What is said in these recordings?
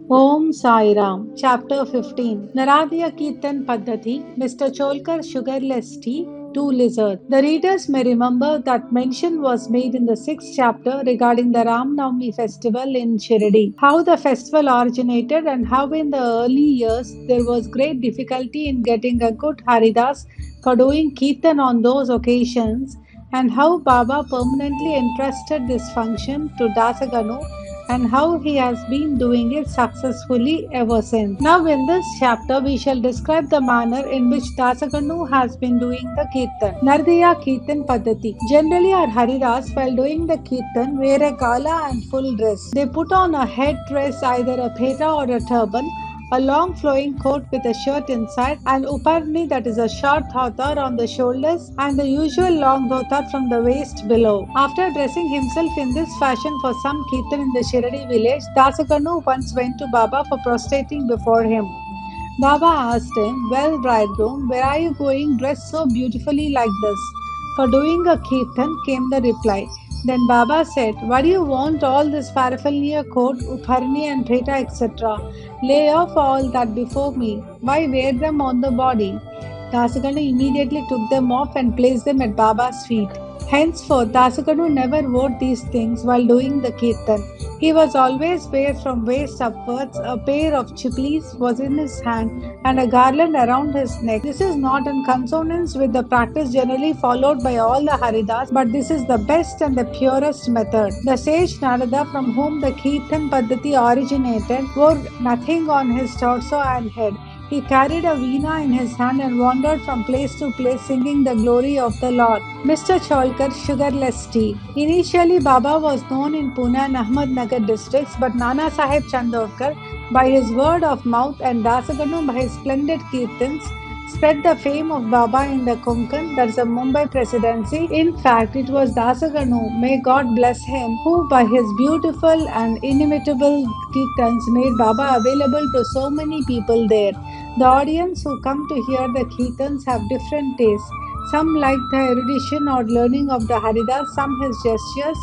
Om Sai Ram, Chapter 15 Naradya Kirtan Paddhati, Mr. Cholkar Sugarless Tea, Two Lizards. The readers may remember that mention was made in the sixth chapter regarding the Ram Navami festival in Shirdi, how the festival originated, and how in the early years there was great difficulty in getting a good Haridas for doing Kirtan on those occasions, and how Baba permanently entrusted this function to Dasaganu and how he has been doing it successfully ever since. Now, in this chapter, we shall describe the manner in which Dasaganu has been doing the Kirtan. Nardiya Kirtan Paddhati. Generally, our Haridas, while doing the Kirtan, wear a gala and full dress. They put on a head dress, either a pheta or a turban, a long flowing coat with a shirt inside, and uparni, that is a short dhota on the shoulders, and the usual long dhota from the waist below. After dressing himself in this fashion for some kirtan in the Shirdi village, Dasakanu once went to Baba for prostrating before him. Baba asked him, "Well, bridegroom, where are you going dressed so beautifully like this?" "For doing a kirtan," came the reply. Then Baba said, "Why do you want all this paraphernalia, coat, upharni and pheta, etc.? Lay off all that before me. Why wear them on the body?" Dasaganu immediately took them off and placed them at Baba's feet. Henceforth, Dasaganu never wore these things while doing the kirtan. He was always wear from waist upwards, a pair of chiplis was in his hand, and a garland around his neck. This is not in consonance with the practice generally followed by all the Haridas, but this is the best and the purest method. The sage Narada, from whom the Kirtan Paddhati originated, wore nothing on his torso and head. He carried a veena in his hand and wandered from place to place singing the glory of the Lord. Mr. Cholkar Sugarless Tea. Initially, Baba was known in Pune and Ahmednagar districts, but Nana Sahib Chandorkar, by his word of mouth, and Dasaganu by his splendid kirtans, spread the fame of Baba in the Konkan, that's the Mumbai presidency. In fact, it was Dasaganu, may God bless him, who by his beautiful and inimitable kirtans made Baba available to so many people there. The audience who come to hear the kirtans have different tastes. Some like the erudition or learning of the Haridas, some his gestures,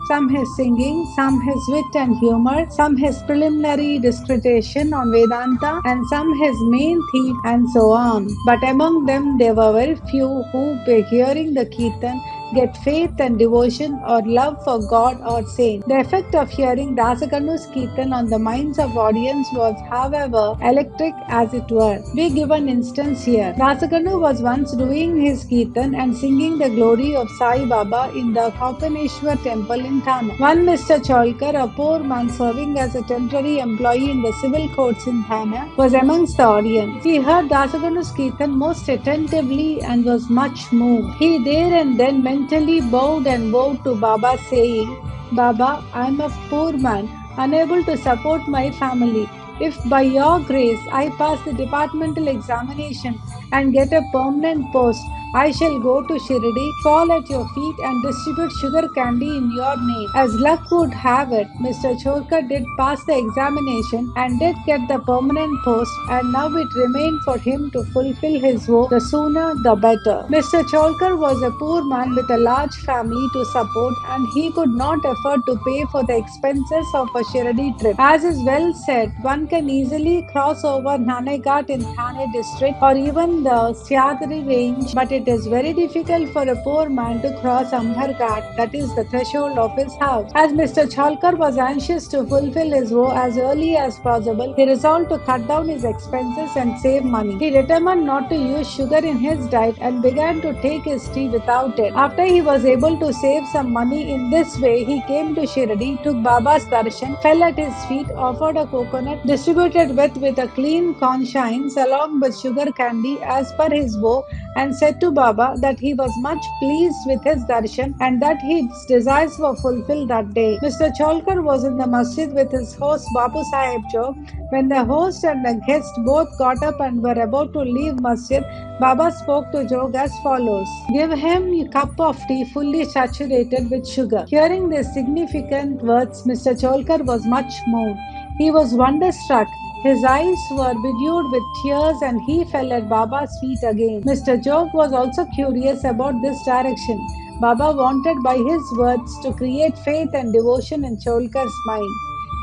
some his singing, some his wit and humor, some his preliminary dissertation on Vedanta, and some his main theme, and so on. But among them, there were very few who, by hearing the Kirtan, get faith and devotion or love for God or saint. The effect of hearing Dasaganu's Kirtan on the minds of audience was, however, electric as it were. We give an instance here. Dasaganu was once doing his Kirtan and singing the glory of Sai Baba in the Kaukaneshwar temple in Thane. One Mr. Cholkar, a poor man serving as a temporary employee in the civil courts in Thane, was amongst the audience. He heard Dasaganu's Kirtan most attentively and was much moved. He there and then mentally bowed and vowed to Baba, saying, "Baba, I am a poor man, unable to support my family. If by your grace I pass the departmental examination and get a permanent post, I shall go to Shirdi, fall at your feet, and distribute sugar candy in your name." As luck would have it, Mr. Chorkar did pass the examination and did get the permanent post, and now it remained for him to fulfill his vow, the sooner the better. Mr. Cholkar was a poor man with a large family to support, and he could not afford to pay for the expenses of a Shirdi trip. As is well said, one can easily cross over Naneghat in Thane district or even the Syadri range, but it is very difficult for a poor man to cross Ambar Ghat, that is the threshold of his house. As Mr. Chalkar was anxious to fulfill his vow as early as possible, he resolved to cut down his expenses and save money. He determined not to use sugar in his diet and began to take his tea without it. After he was able to save some money in this way, he came to Shirdi, took Baba's darshan, fell at his feet, offered a coconut, distributed with a clean conscience along with sugar candy as per his vow, and said to Baba that he was much pleased with his darshan and that his desires were fulfilled that day. Mr. Cholkar was in the masjid with his host Babu Sahib Jog. When the host and the guest both got up and were about to leave masjid, Baba spoke to Jog as follows: "Give him a cup of tea fully saturated with sugar." Hearing these significant words, Mr. Cholkar was much moved. He was wonderstruck. His eyes were bedewed with tears and he fell at Baba's feet again. Mr. Jog was also curious about this direction. Baba wanted by his words to create faith and devotion in Cholkar's mind.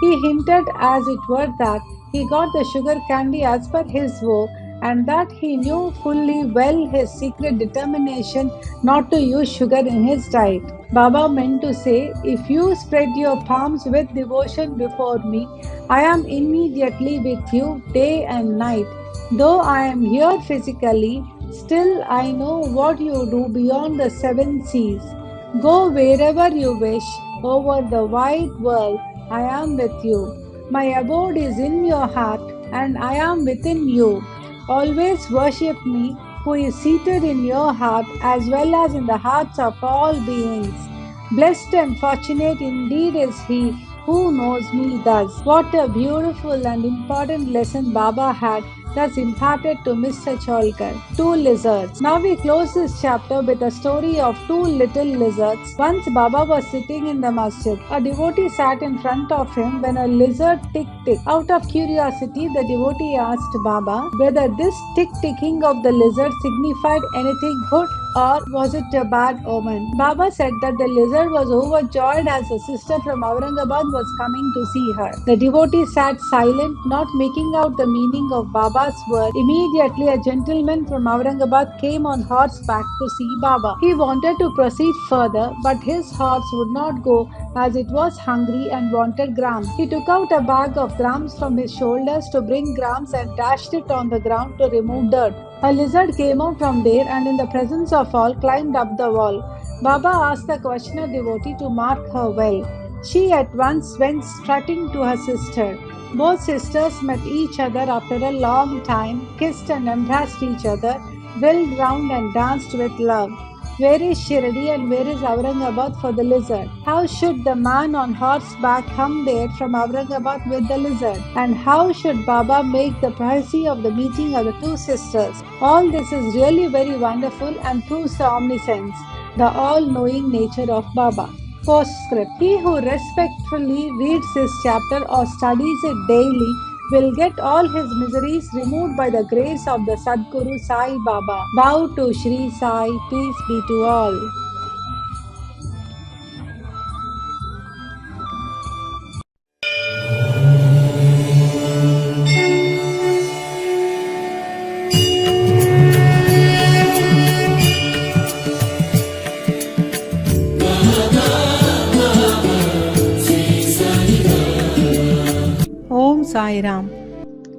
He hinted, as it were, that he got the sugar candy as per his vow, and that he knew fully well his secret determination not to use sugar in his diet. Baba meant to say, if you spread your palms with devotion before me, I am immediately with you day and night. Though I am here physically, still I know what you do beyond the seven seas. Go wherever you wish over the wide world. I am with you. My abode is in your heart, and I am within you. Always worship me, who is seated in your heart as well as in the hearts of all beings. Blessed and fortunate indeed is he who knows me thus. What a beautiful and important lesson Baba had thus imparted to Mr. Cholkar. Two lizards. Now we close this chapter with a story of two little lizards. Once Baba was sitting in the masjid. A devotee sat in front of him when a lizard ticked. Out of curiosity, the devotee asked Baba whether this ticking of the lizard signified anything good or was it a bad omen? Baba said that the lizard was overjoyed as a sister from Aurangabad was coming to see her. The devotee sat silent, not making out the meaning of Baba's word. Immediately, a gentleman from Aurangabad came on horseback to see Baba. He wanted to proceed further, but his horse would not go as it was hungry and wanted grams. He took out a bag of grams from his shoulders to bring grams and dashed it on the ground to remove dirt. A lizard came out from there and, in the presence of all, climbed up the wall. Baba asked the questioner devotee to mark her well. She at once went strutting to her sister. Both sisters met each other after a long time, kissed and embraced each other, whirled round and danced with love. Where is Shirdi and where is Aurangabad for the lizard? How should the man on horseback come there from Aurangabad with the lizard? And how should Baba make the prophecy of the meeting of the two sisters? All this is really very wonderful and proves the omniscience, the all-knowing nature of Baba. Postscript. He who respectfully reads this chapter or studies it daily will get all his miseries removed by the grace of the Sadguru Sai Baba. Bow to Shri Sai, peace be to all. Om Sai Ram.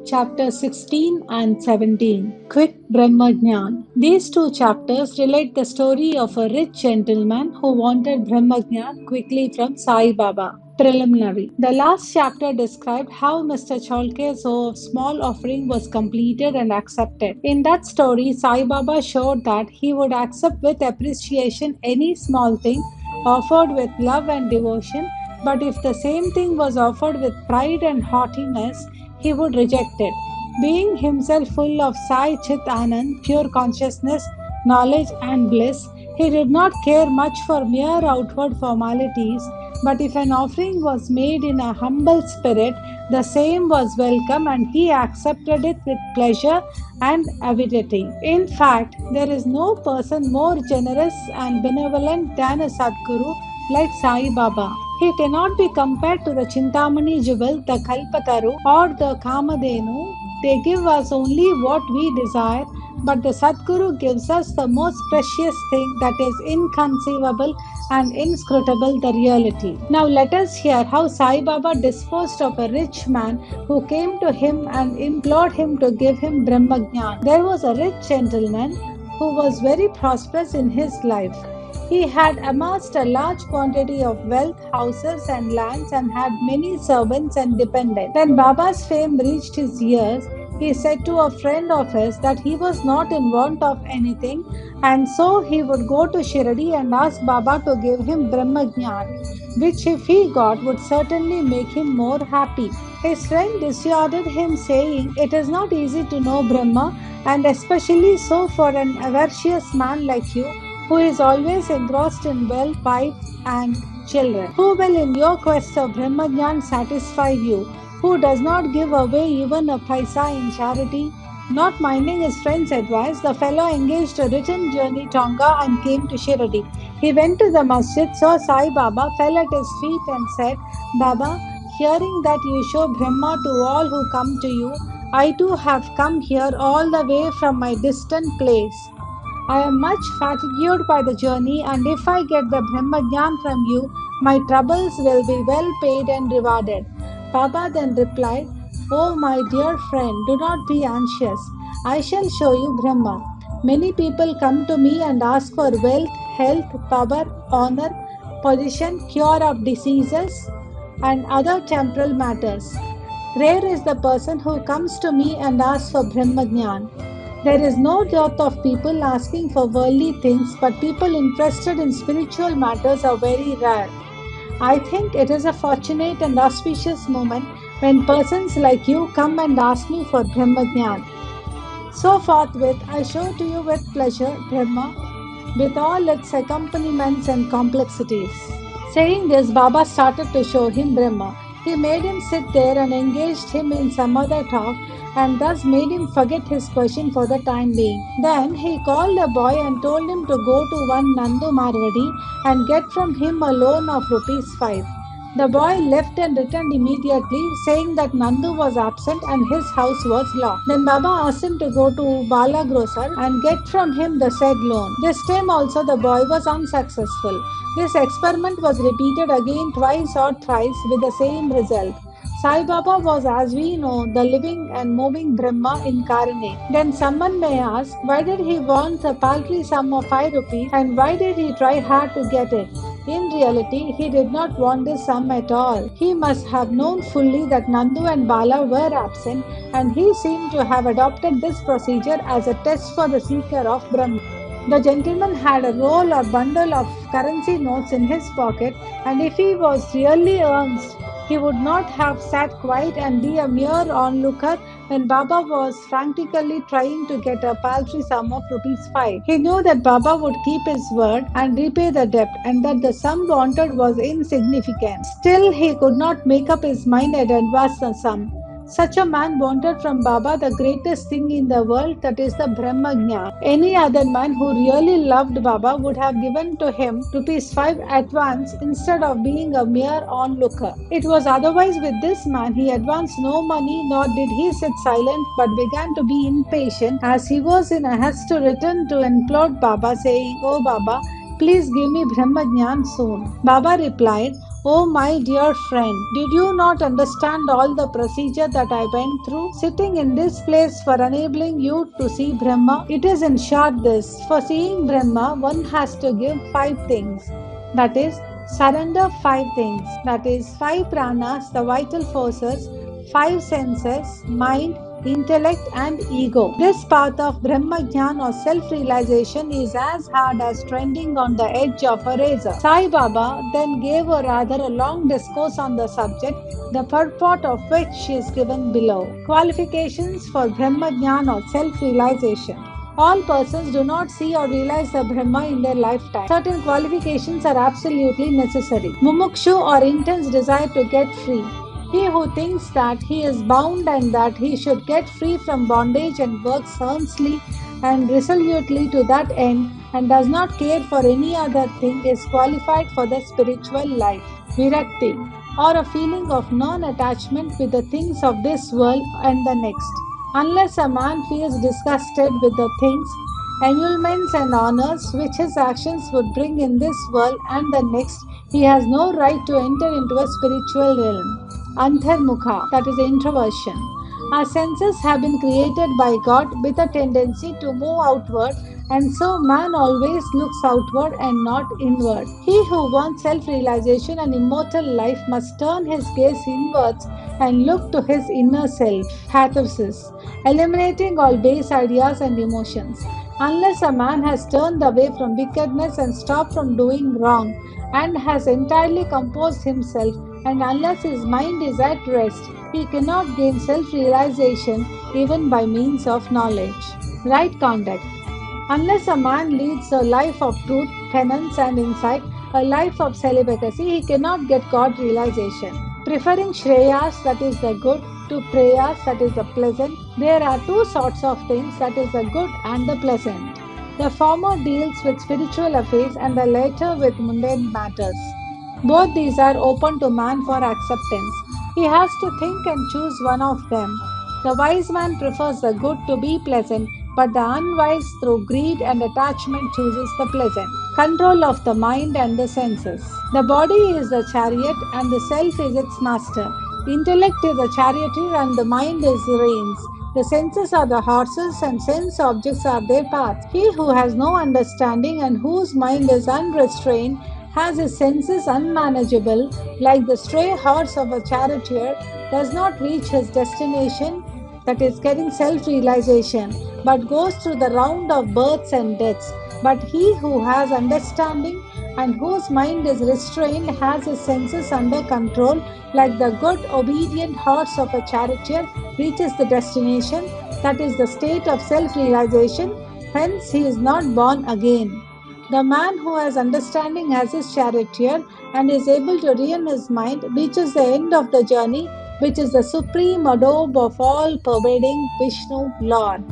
Chapter 16 and 17. Quick Brahmajnan. These two chapters relate the story of a rich gentleman who wanted Brahmajnan quickly from Sai Baba. Preliminary. The last chapter described how Mr. Cholke's small offering was completed and accepted. In that story, Sai Baba showed that he would accept with appreciation any small thing offered with love and devotion, but if the same thing was offered with pride and haughtiness, he would reject it. Being himself full of Sai Chit Anand, pure consciousness, knowledge, and bliss, he did not care much for mere outward formalities, but if an offering was made in a humble spirit, the same was welcome and he accepted it with pleasure and avidity. In fact, there is no person more generous and benevolent than a Sadguru like Sai Baba. He cannot be compared to the Chintamani jewel, the Kalpataru, or the Kamadhenu. They give us only what we desire, but the Sadguru gives us the most precious thing, that is inconceivable and inscrutable, the reality. Now let us hear how Sai Baba disposed of a rich man who came to him and implored him to give him Brahmagyan. There was a rich gentleman who was very prosperous in his life. He had amassed a large quantity of wealth, houses, and lands, and had many servants and dependents. When Baba's fame reached his ears, he said to a friend of his that he was not in want of anything, and so he would go to Shirdi and ask Baba to give him Brahmagyan, which, if he got, would certainly make him more happy. His friend dissuaded him, saying, "It is not easy to know Brahma, and especially so for an avaricious man like you, who is always engrossed in wealth, wife, and children. Who will in your quest of Brahmajnan satisfy you? Who does not give away even a paisa in charity?" Not minding his friend's advice, the fellow engaged a return journey tonga and came to Shirdi. He went to the masjid, saw Sai Baba, fell at his feet and said, "Baba, hearing that you show Brahma to all who come to you, I too have come here all the way from my distant place. I am much fatigued by the journey, and if I get the Brahmagyan from you, my troubles will be well paid and rewarded. Baba then replied, "Oh, my dear friend, do not be anxious. I shall show you Brahma. Many people come to me and ask for wealth, health, power, honor, position, cure of diseases, and other temporal matters. Rare is the person who comes to me and asks for Brahmagyan. There is no dearth of people asking for worldly things, but people interested in spiritual matters are very rare. I think it is a fortunate and auspicious moment when persons like you come and ask me for Brahmagyan. So forthwith I show to you with pleasure Brahma, with all its accompaniments and complexities." Saying this, Baba started to show him Brahma. He made him sit there and engaged him in some other talk, and thus made him forget his question for the time being. Then he called a boy and told him to go to one Nandu Marwadi and get from him a loan of rupees 5. The boy left and returned immediately, saying that Nandu was absent and his house was locked. Then Baba asked him to go to Bala Grocer and get from him the said loan. This time also the boy was unsuccessful. This experiment was repeated again twice or thrice with the same result. Sai Baba was, as we know, the living and moving Brahma incarnate. Then someone may ask, why did he want a paltry sum of 5 rupees and why did he try hard to get it? In reality, he did not want this sum at all. He must have known fully that Nandu and Bala were absent, and he seemed to have adopted this procedure as a test for the seeker of Brahma. The gentleman had a roll or bundle of currency notes in his pocket, and if he was really earnest, he would not have sat quiet and be a mere onlooker when Baba was frantically trying to get a paltry sum of rupees 5. He knew that Baba would keep his word and repay the debt, and that the sum wanted was insignificant. Still, he could not make up his mind and advance the sum. Such a man wanted from Baba the greatest thing in the world, that is the Brahma Jnana. Any other man who really loved Baba would have given to him rupees 5 at once instead of being a mere onlooker. It was otherwise with this man. He advanced no money, nor did he sit silent, but began to be impatient as he was in a haste to return to implore Baba, saying, "Oh Baba, please give me Brahma Jnana soon." Baba replied, "Oh, my dear friend, did you not understand all the procedure that I went through, sitting in this place for enabling you to see Brahma? It is in short this: for seeing Brahma, one has to give 5 things. That is, surrender 5 things. That is, 5 pranas, the vital forces, 5 senses, mind, intellect, and ego. This path of Brahma Jnana or self-realization is as hard as trending on the edge of a razor." Sai Baba then gave a rather a long discourse on the subject, the purport of which is given below. Qualifications for Brahma Jnana or self-realization. All persons do not see or realize the Brahma in their lifetime. Certain qualifications are absolutely necessary. Mumukshu or intense desire to get free. He who thinks that he is bound and that he should get free from bondage and works earnestly and resolutely to that end and does not care for any other thing is qualified for the spiritual life. Virakti, or a feeling of non-attachment with the things of this world and the next. Unless a man feels disgusted with the things, emoluments and honors which his actions would bring in this world and the next, he has no right to enter into a spiritual realm. Antharmukha, that is introversion. Our senses have been created by God with a tendency to move outward, and so man always looks outward and not inward. He who wants self-realization and immortal life must turn his gaze inwards and look to his inner self. Catharsis, eliminating all base ideas and emotions. Unless a man has turned away from wickedness and stopped from doing wrong, and has entirely composed himself, and unless his mind is at rest, he cannot gain self-realization even by means of knowledge. Right conduct. Unless a man leads a life of truth, penance, and insight, a life of celibacy, he cannot get God realization. Preferring Shreyas, that is the good, to Preyas, that is the pleasant, there are 2 sorts of things, that is the good and the pleasant. The former deals with spiritual affairs and the latter with mundane matters. Both these are open to man for acceptance. He has to think and choose one of them. The wise man prefers the good to be pleasant, but the unwise, through greed and attachment, chooses the pleasant. Control of the mind and the senses. The body is the chariot and the self is its master. Intellect is the charioteer and the mind is the reins. The senses are the horses and sense objects are their paths. He who has no understanding and whose mind is unrestrained has his senses unmanageable, like the stray horse of a charioteer, does not reach his destination, that is, getting self realization, but goes through the round of births and deaths. But he who has understanding and whose mind is restrained has his senses under control, like the good, obedient horse of a charioteer reaches the destination, that is, the state of self realization, hence, he is not born again. The man who has understanding has his charioteer and is able to rein his mind reaches the end of the journey, which is the supreme abode of all pervading Vishnu Lord.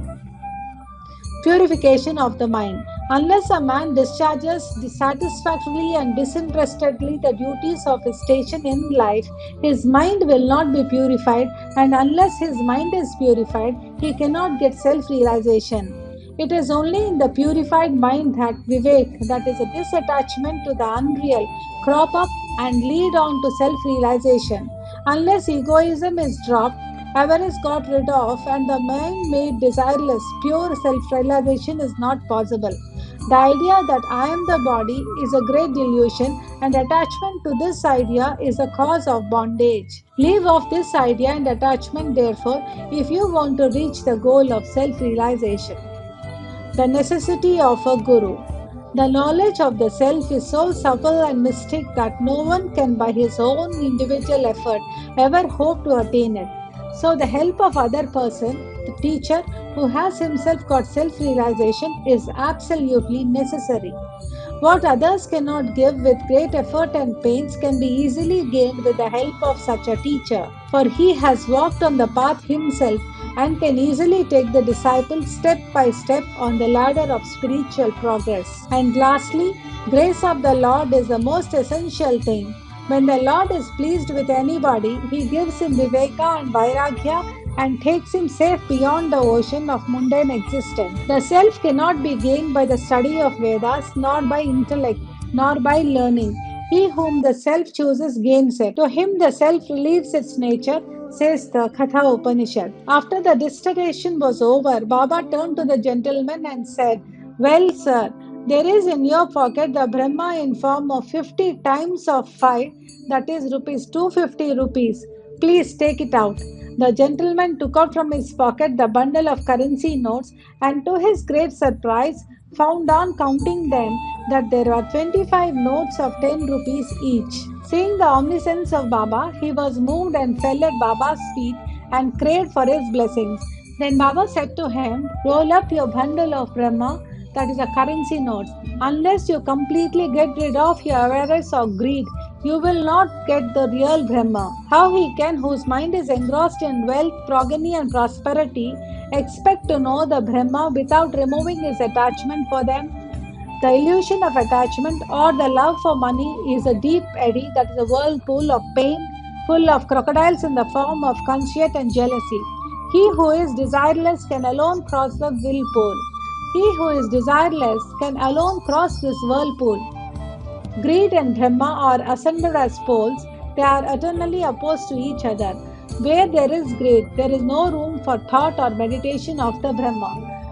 Purification of the mind. Unless a man discharges satisfactorily and disinterestedly the duties of his station in life, his mind will not be purified, and unless his mind is purified, he cannot get self realization. It is only in the purified mind that Vivek, that is a disattachment to the unreal, crop up and lead on to self realization. Unless egoism is dropped, avarice got rid of, and the mind made desireless, pure self realization is not possible. The idea that I am the body is a great delusion, and attachment to this idea is a cause of bondage. Leave off this idea and attachment, therefore, if you want to reach the goal of self realization. The necessity of a guru. The knowledge of the self is so subtle and mystic that no one can, by his own individual effort, ever hope to attain it. So, the help of other person, the teacher who has himself got self realization, is absolutely necessary. What others cannot give with great effort and pains can be easily gained with the help of such a teacher, for he has walked on the path himself and can easily take the disciple step by step on the ladder of spiritual progress. And lastly, grace of the Lord is the most essential thing. When the Lord is pleased with anybody, he gives him viveka and vairagya and takes him safe beyond the ocean of mundane existence. The self cannot be gained by the study of Vedas, nor by intellect, nor by learning. He whom the self chooses gains it. To him the self relieves its nature, says the Katha Upanishad. After the dissertation was over, Baba turned to the gentleman and said, "Well, sir, there is in your pocket the Brahma in form of 50 times of 5, that is rupees 250 rupees. Please take it out." The gentleman took out from his pocket the bundle of currency notes and, to his great surprise, found on counting them that there were 25 notes of 10 rupees each. Seeing the omniscience of Baba, he was moved and fell at Baba's feet and craved for his blessings. Then Baba said to him, "Roll up your bundle of Brahma, that is a currency notes. Unless you completely get rid of your avarice or greed, you will not get the real Brahma. How he can, whose mind is engrossed in wealth, progeny, and prosperity, expect to know the Brahma without removing his attachment for them? The illusion of attachment or the love for money is a deep eddy, that is a whirlpool of pain, full of crocodiles in the form of conceit and jealousy. He who is desireless can alone cross the whirlpool. He who is desireless can alone cross this whirlpool. Greed and Brahma are asunder as poles, they are eternally opposed to each other. Where there is greed, there is no room for thought or meditation of the Brahma.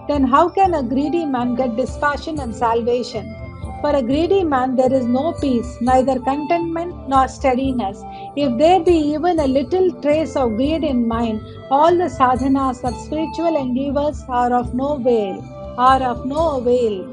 Then how can a greedy man get dispassion and salvation? For a greedy man, there is no peace, neither contentment nor steadiness. If there be even a little trace of greed in mind, all the sadhanas or spiritual endeavors are of no avail. Are of no avail.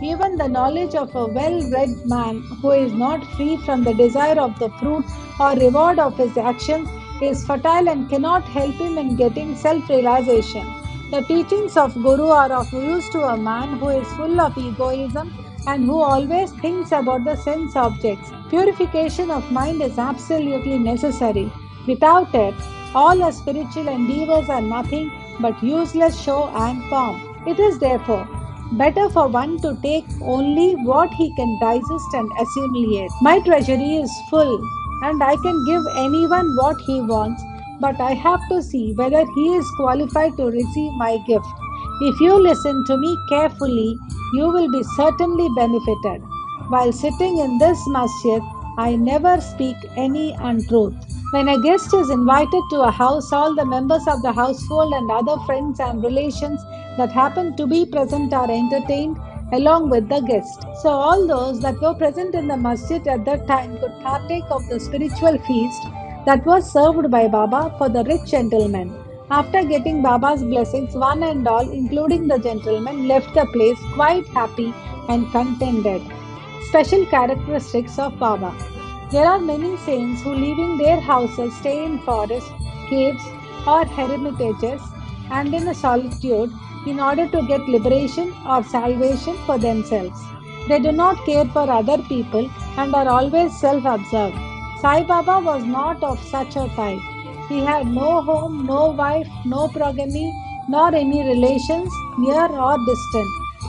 Even the knowledge of a well read man who is not free from the desire of the fruit or reward of his actions is fertile and cannot help him in getting self realization. The teachings of Guru are of use to a man who is full of egoism and who always thinks about the sense objects. Purification of mind is absolutely necessary. Without it, all our spiritual endeavors are nothing but useless show and form. It is therefore better for one to take only what he can digest and assimilate. My treasury is full. and I can give anyone what he wants, but I have to see whether he is qualified to receive my gift. If you listen to me carefully, you will be certainly benefited. While sitting in this masjid, I never speak any untruth. When a guest is invited to a house, all the members of the household and other friends and relations that happen to be present are entertained along with the guest. So, all those that were present in the masjid at that time could partake of the spiritual feast that was served by Baba for the rich gentleman. After getting Baba's blessings, one and all, including the gentleman, left the place quite happy and contented. Special characteristics of Baba. There are many saints who, leaving their houses, stay in forests, caves, or hermitages and in a solitude in order to get liberation or salvation for themselves. They do not care for other people and are always self absorbed. Sai Baba was not of such a type. He had no home, no wife, no progeny, nor any relations, near or distant.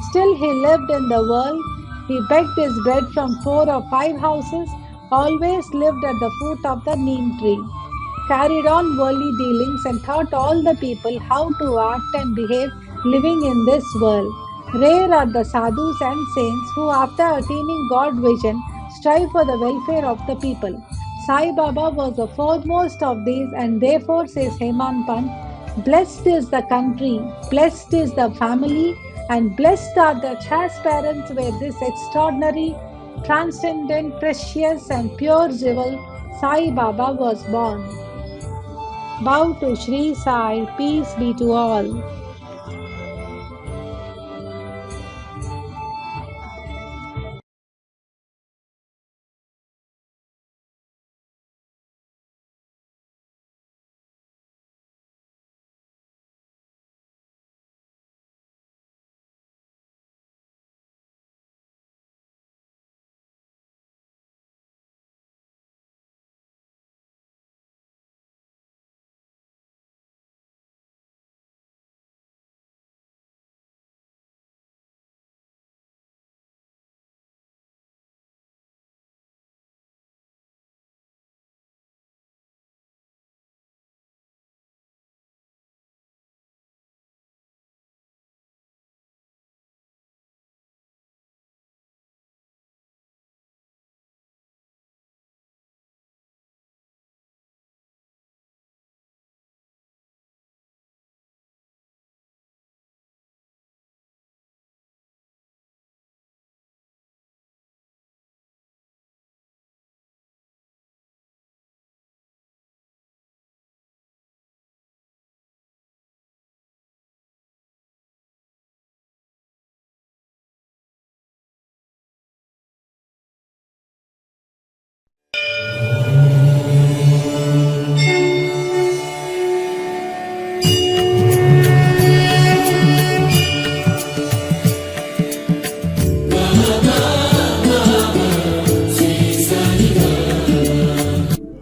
Still, he lived in the world. He begged his bread from 4 or 5 houses, always lived at the foot of the neem tree, carried on worldly dealings, and taught all the people how to act and behave living in this world. Rare are the sadhus and saints who, after attaining God vision, strive for the welfare of the people. Sai Baba was the foremost of these, and therefore, says Heman Pant, blessed is the country, blessed is the family, and blessed are the chaste parents where this extraordinary, transcendent, precious, and pure jewel Sai Baba was born. Bow to Shri Sai, peace be to all.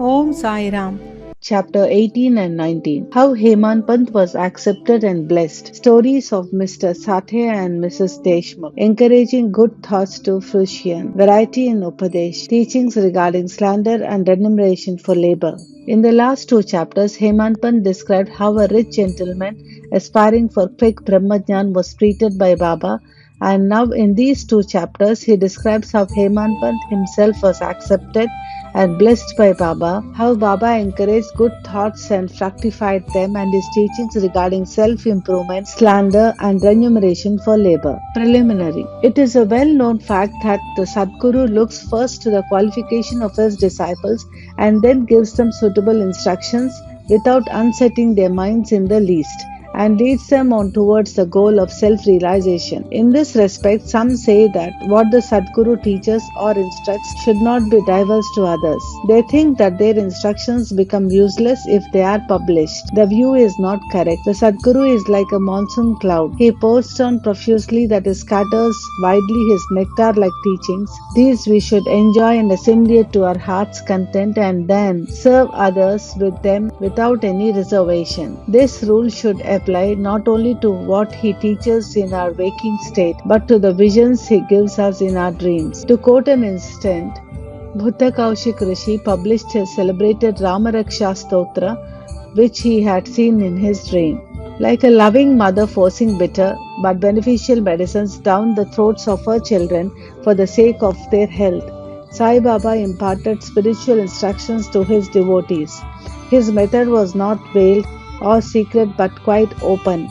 Om Sai Ram. Chapter 18 and 19. How Heman Pant was accepted and blessed. Stories of Mr. Sathe and Mrs. Deshmukh. Encouraging good thoughts to fruition. Variety in Upadesh. Teachings regarding slander and remuneration for labor. In the last 2 chapters, Heman Pant described how a rich gentleman aspiring for quick Brahmajnan was treated by Baba, and now in these 2 chapters he describes how Heman Pant himself was accepted and blessed by Baba, how Baba encouraged good thoughts and fructified them, and his teachings regarding self-improvement, slander, and remuneration for labor. Preliminary. It is a well-known fact that the Sadguru looks first to the qualification of his disciples and then gives them suitable instructions without unsetting their minds in the least, and leads them on towards the goal of self-realization. In this respect, some say that what the Sadguru teaches or instructs should not be divulged to others. They think that their instructions become useless if they are published. The view is not correct. The Sadguru is like a monsoon cloud. He pours down profusely, that is, scatters widely his nectar-like teachings. These we should enjoy and assimilate to our heart's content, and then serve others with them without any reservation. This rule should apply not only to what he teaches in our waking state, but to the visions he gives us in our dreams. To quote an instant, Buddha Kaushik Rishi published his celebrated Ramaraksha Stotra, which he had seen in his dream. Like a loving mother forcing bitter but beneficial medicines down the throats of her children for the sake of their health, Sai Baba imparted spiritual instructions to his devotees. His method was not veiled or secret but quite open.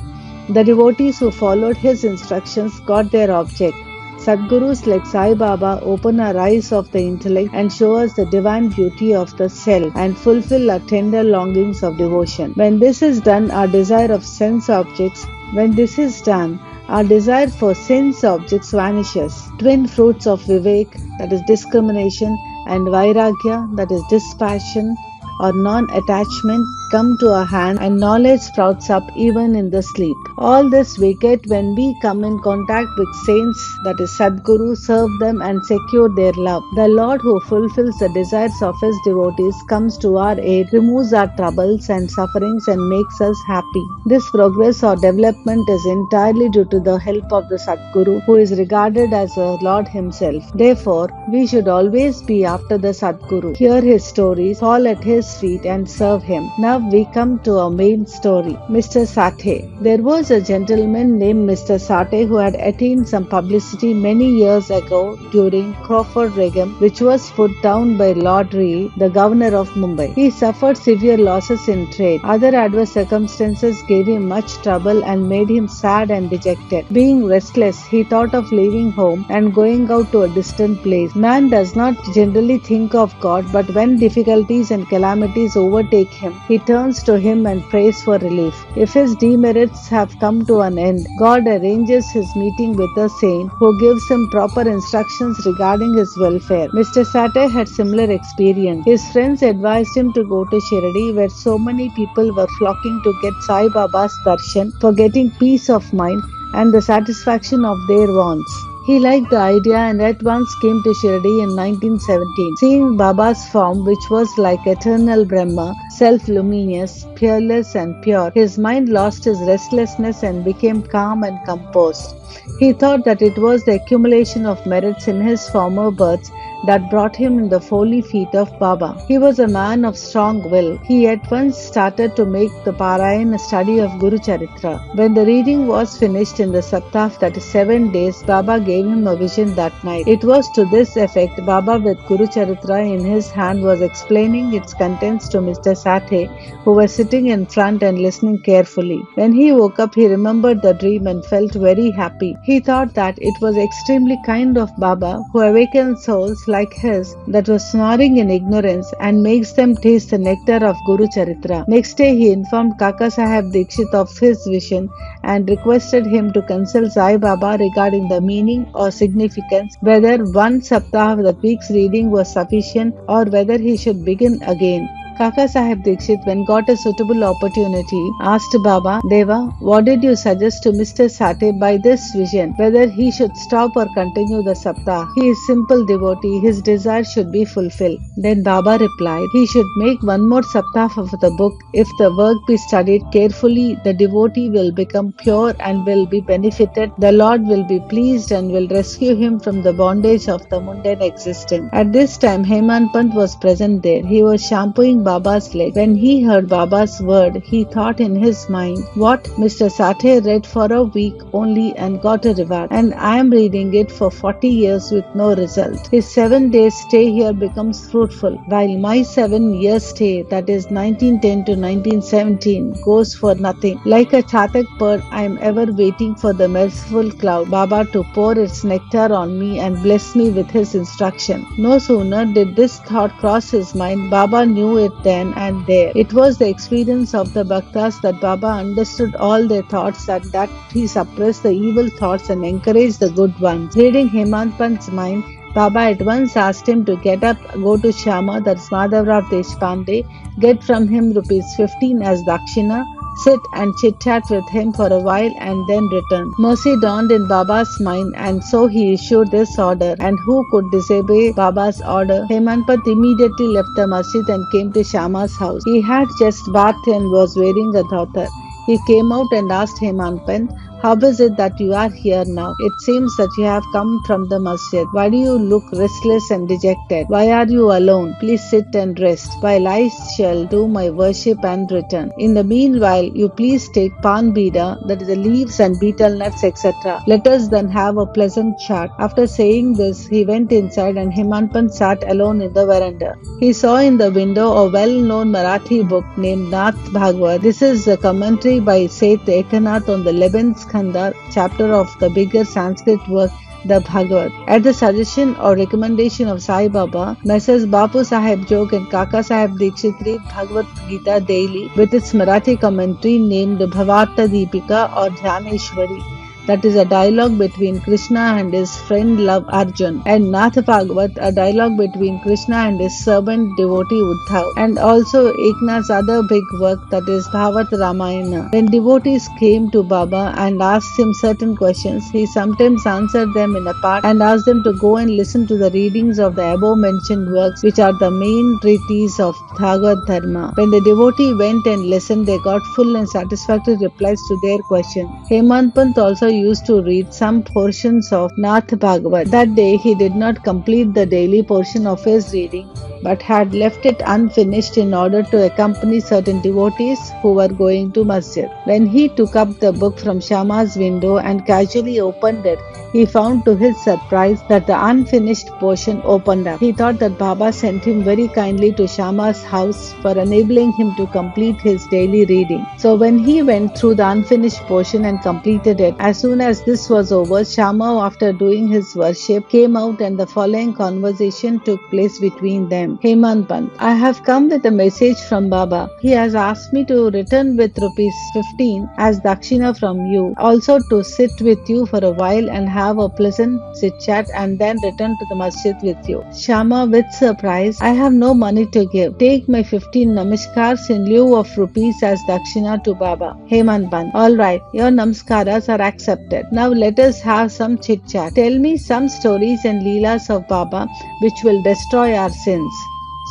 The devotees who followed his instructions got their object. Sadgurus like Sai Baba open our eyes of the intellect and show us the divine beauty of the self and fulfill our tender longings of devotion. When this is done, our desire of sense objects when this is done, our desire for sense objects vanishes. Twin fruits of Vivek, that is discrimination, and Vairagya, that is dispassion or non-attachment, come to our hand and knowledge sprouts up even in the sleep. All this we get when we come in contact with saints, that is Sadguru, serve them and secure their love. The Lord who fulfills the desires of his devotees comes to our aid, removes our troubles and sufferings and makes us happy. This progress or development is entirely due to the help of the Sadguru, who is regarded as the Lord himself. Therefore, we should always be after the Sadguru, hear his stories, fall at his feet and serve him. Now we come to our main story, Mr. Sathe. There was a gentleman named Mr. Sathe who had attained some publicity many years ago during Crawford Regime, which was put down by Lord Ree, the governor of Mumbai. He suffered severe losses in trade. Other adverse circumstances gave him much trouble and made him sad and dejected. Being restless, he thought of leaving home and going out to a distant place. Man does not generally think of God, but when difficulties and calamities overtake him, he turns to him and prays for relief. If his demerits have come to an end, God arranges his meeting with a saint who gives him proper instructions regarding his welfare. Mr. Sathe had similar experience. His friends advised him to go to Shirdi, where so many people were flocking to get Sai Baba's darshan for getting peace of mind and the satisfaction of their wants. He liked the idea and at once came to Shirdi in 1917. Seeing Baba's form, which was like eternal Brahma, self-luminous, fearless and pure, his mind lost his restlessness and became calm and composed. He thought that it was the accumulation of merits in his former births that brought him in the holy feet of Baba. He was a man of strong will. He at once started to make the Parayan a study of Guru Charitra. When the reading was finished in the Saptah, that is 7 days, Baba gave him a vision that night. It was to this effect: Baba with Guru Charitra in his hand was explaining its contents to Mr. Sathe, who was sitting in front and listening carefully. When he woke up, he remembered the dream and felt very happy. He thought that it was extremely kind of Baba, who awakens souls like his that was snoring in ignorance and makes them taste the nectar of Guru Charitra. Next day he informed Kaka Sahib Dikshit of his vision and requested him to consult Sai Baba regarding the meaning or significance, whether one saptah of the week's reading was sufficient or whether he should begin again. Kaka Sahib Dikshit, when got a suitable opportunity, asked Baba, Deva, what did you suggest to Mr. Sathe by this vision, whether he should stop or continue the saptah? He is simple devotee, his desire should be fulfilled. Then Baba replied, he should make one more saptah of the book. If the work be studied carefully, the devotee will become pure and will be benefited. The Lord will be pleased and will rescue him from the bondage of the mundane existence. At this time, Hemant Pant was present there. He was shampooing Baba's leg. When he heard Baba's word, he thought in his mind, what, Mr. Sathe read for a week only and got a reward, and I am reading it for 40 years with no result. His 7 days stay here becomes fruitful, while my 7 years stay, that is 1910 to 1917, goes for nothing. Like a chatak bird, I am ever waiting for the merciful cloud, Baba, to pour its nectar on me and bless me with his instruction. No sooner did this thought cross his mind, Baba knew it then and there. It was the experience of the Bhaktas that Baba understood all their thoughts and that he suppressed the evil thoughts and encouraged the good ones. Reading Hemant Pant's mind, Baba at once asked him to get up, go to Shyama, that's Madhavrao Deshpande, get from him ₹15 as dakshina, sit and chit-chat with him for a while and then return. Mercy dawned in Baba's mind and so he issued this order. And who could disobey Baba's order? Hemant Pant immediately left the masjid and came to Shyama's house. He had just bathed and was wearing a dhautar. He came out and asked Hemant Pant, How is it that you are here now? It seems that you have come from the masjid. Why do you look restless and dejected? Why are you alone? Please sit and rest, while I shall do my worship and return. In the meanwhile, you please take pan bida, that is the leaves and betel nuts, etc. Let us then have a pleasant chat. After saying this, he went inside and Himanpant sat alone in the veranda. He saw in the window a well-known Marathi book named Nath Bhagavad. This is a commentary by Seth Ekanath on the 11th Skanda chapter of the bigger Sanskrit work the Bhagavad. At the suggestion or recommendation of Sai Baba, Messrs. Bapu Sahib Jog and Kaka Sahib Dikshit read Bhagavad Gita daily with its Marathi commentary named Bhavarta Deepika or Dhyaneshwari. That is a dialogue between Krishna and his friend Love Arjun, and Nath Bhagavat, a dialogue between Krishna and his servant devotee Uddhav, and also Eknath's other big work, that is Bhavat Ramayana. When devotees came to Baba and asked him certain questions, he sometimes answered them in a part and asked them to go and listen to the readings of the above mentioned works, which are the main treatise of Bhagavad Dharma. When the devotee went and listened, they got full and satisfactory replies to their questions. Hemant Pant also used to read some portions of Nath Bhagavad. That day he did not complete the daily portion of his reading, but had left it unfinished in order to accompany certain devotees who were going to masjid. When he took up the book from Shama's window and casually opened it, he found to his surprise that the unfinished portion opened up. He thought that Baba sent him very kindly to Shama's house for enabling him to complete his daily reading. So when he went through the unfinished portion and completed it, as soon as this was over, Shama, after doing his worship, came out and the following conversation took place between them. Hemant Pant: I have come with a message from Baba. He has asked me to return with rupees 15 as dakshina from you, also to sit with you for a while and have a pleasant chit-chat and then return to the masjid with you. Shama, with surprise: I have no money to give. Take my 15 namaskars in lieu of rupees as dakshina to Baba. Hemant Pant: alright, your namaskaras are accepted. Now let us have some chit-chat. Tell me some stories and leelas of Baba which will destroy our sins.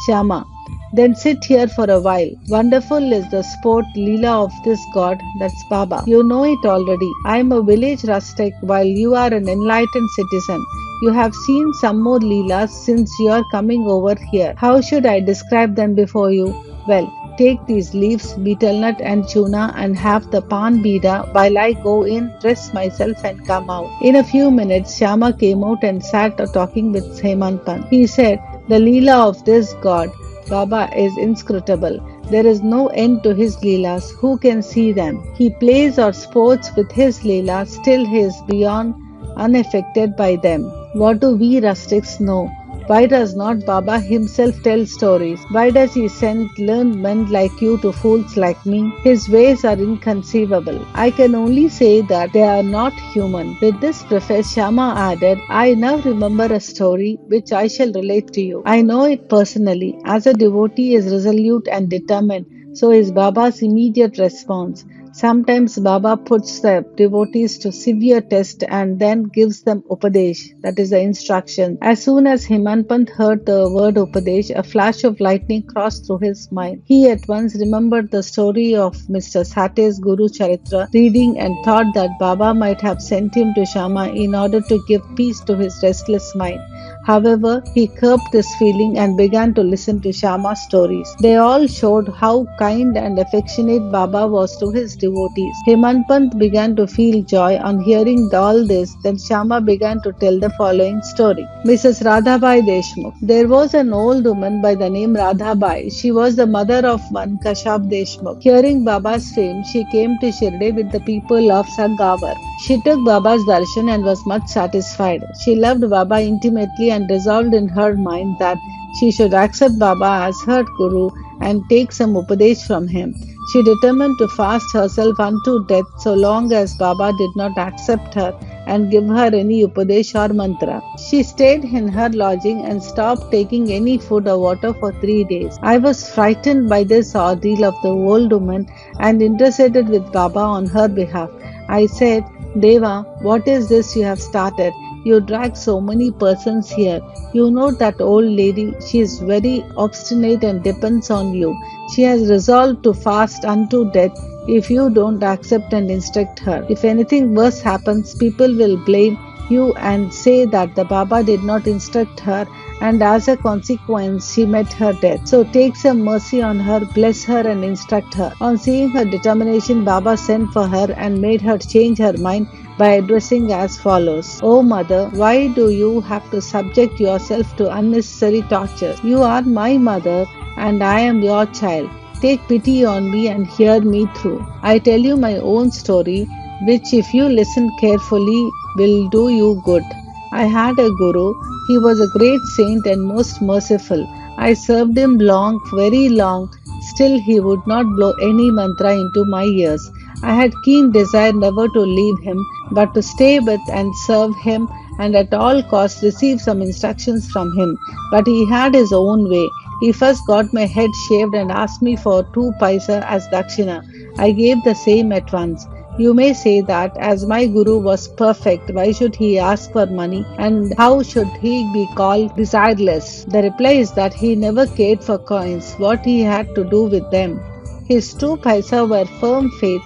Shama: then sit here for a while. Wonderful is the sport leela of this god, that's Baba. You know it already. I am a village rustic while you are an enlightened citizen. You have seen some more leelas since you are coming over here. How should I describe them before you? Well, take these leaves, betel nut and chuna, and have the pan bida while I go in, dress myself and come out. In a few minutes, Shama came out and sat talking with Hemant Pant. He said, the leela of this god Baba is inscrutable. There is no end to his leelas. Who can see them? He plays or sports with his leelas, still he is beyond unaffected by them. What do we rustics know? Why does not Baba himself tell stories? Why does he send learned men like you to fools like me? His ways are inconceivable. I can only say that they are not human. With this preface, Shama added, I now remember a story which I shall relate to you. I know it personally. As a devotee is resolute and determined, so is Baba's immediate response. Sometimes Baba puts the devotees to severe test and then gives them Upadesh, that is the instruction. As soon as Hemant Pant heard the word Upadesh, a flash of lightning crossed through his mind. He at once remembered the story of Mr. Sate's Guru Charitra reading and thought that Baba might have sent him to Shama in order to give peace to his restless mind. However, he curbed this feeling and began to listen to Shama's stories. They all showed how kind and affectionate Baba was to his devotees. Hemant Pant began to feel joy on hearing all this. Then Shama began to tell the following story. Mrs. Radhabai Deshmukh. There was an old woman by the name Radhabai. She was the mother of one Kashab Deshmukh. Hearing Baba's fame, she came to Shirdi with the people of Sagavar. She took Baba's darshan and was much satisfied. She loved Baba intimately and resolved in her mind that she should accept Baba as her Guru and take some Upadesh from him. She determined to fast herself unto death so long as Baba did not accept her and give her any Upadesh or mantra. She stayed in her lodging and stopped taking any food or water for 3 days. I was frightened by this ordeal of the old woman and interceded with Baba on her behalf. I said, Deva, what is this you have started? You drag so many persons here. You know that old lady, she is very obstinate and depends on you. She has resolved to fast unto death if you don't accept and instruct her. If anything worse happens, people will blame you and say that the Baba did not instruct her, and as a consequence, she met her death. So take some mercy on her, bless her, and instruct her. On seeing her determination, Baba sent for her and made her change her mind by addressing as follows: O mother, why do you have to subject yourself to unnecessary tortures? You are my mother, and I am your child. Take pity on me and hear me through. I tell you my own story, which, if you listen carefully, will do you good. I had a guru. He was a great saint and most merciful. I served him long, very long. Still, he would not blow any mantra into my ears. I had keen desire never to leave him, but to stay with and serve him, and at all costs receive some instructions from him. But he had his own way. He first got my head shaved and asked me for 2 paisa as dakshina. I gave the same at once. You may say that as my guru was perfect, why should he ask for money, and how should he be called desireless? The reply is that he never cared for coins, what he had to do with them. His 2 paisa were firm faith,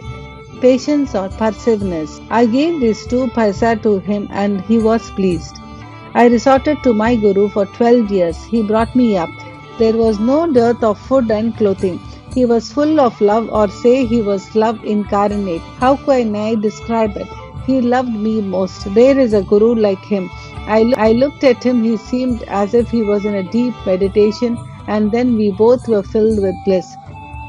patience, or perseverance. I gave these 2 paisa to him and he was pleased. I resorted to my Guru for 12 years. He brought me up. There was no dearth of food and clothing. He was full of love, or say he was love incarnate. How can I describe it? He loved me most. There is a Guru like him. I looked at him. He seemed as if he was in a deep meditation, and then we both were filled with bliss.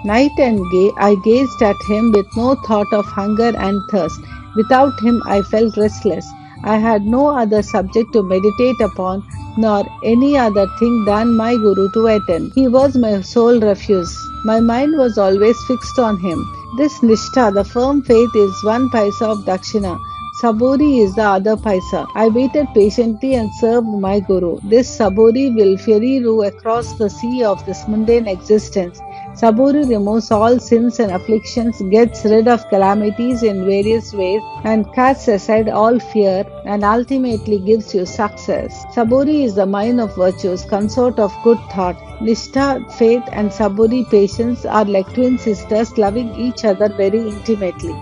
Night and day I gazed at him with no thought of hunger and thirst. Without him I felt restless. I had no other subject to meditate upon, nor any other thing than my Guru to attend. He was my sole refuge. My mind was always fixed on him. This nishtha, the firm faith, is 1 paisa of dakshina. Saburi is the other paisa. I waited patiently and served my Guru. This Saburi will ferry you across the sea of this mundane existence. Saburi removes all sins and afflictions, gets rid of calamities in various ways, and casts aside all fear, and ultimately gives you success. Saburi is the mine of virtues, consort of good thought. Nishtha, faith, and Saburi, patience, are like twin sisters loving each other very intimately.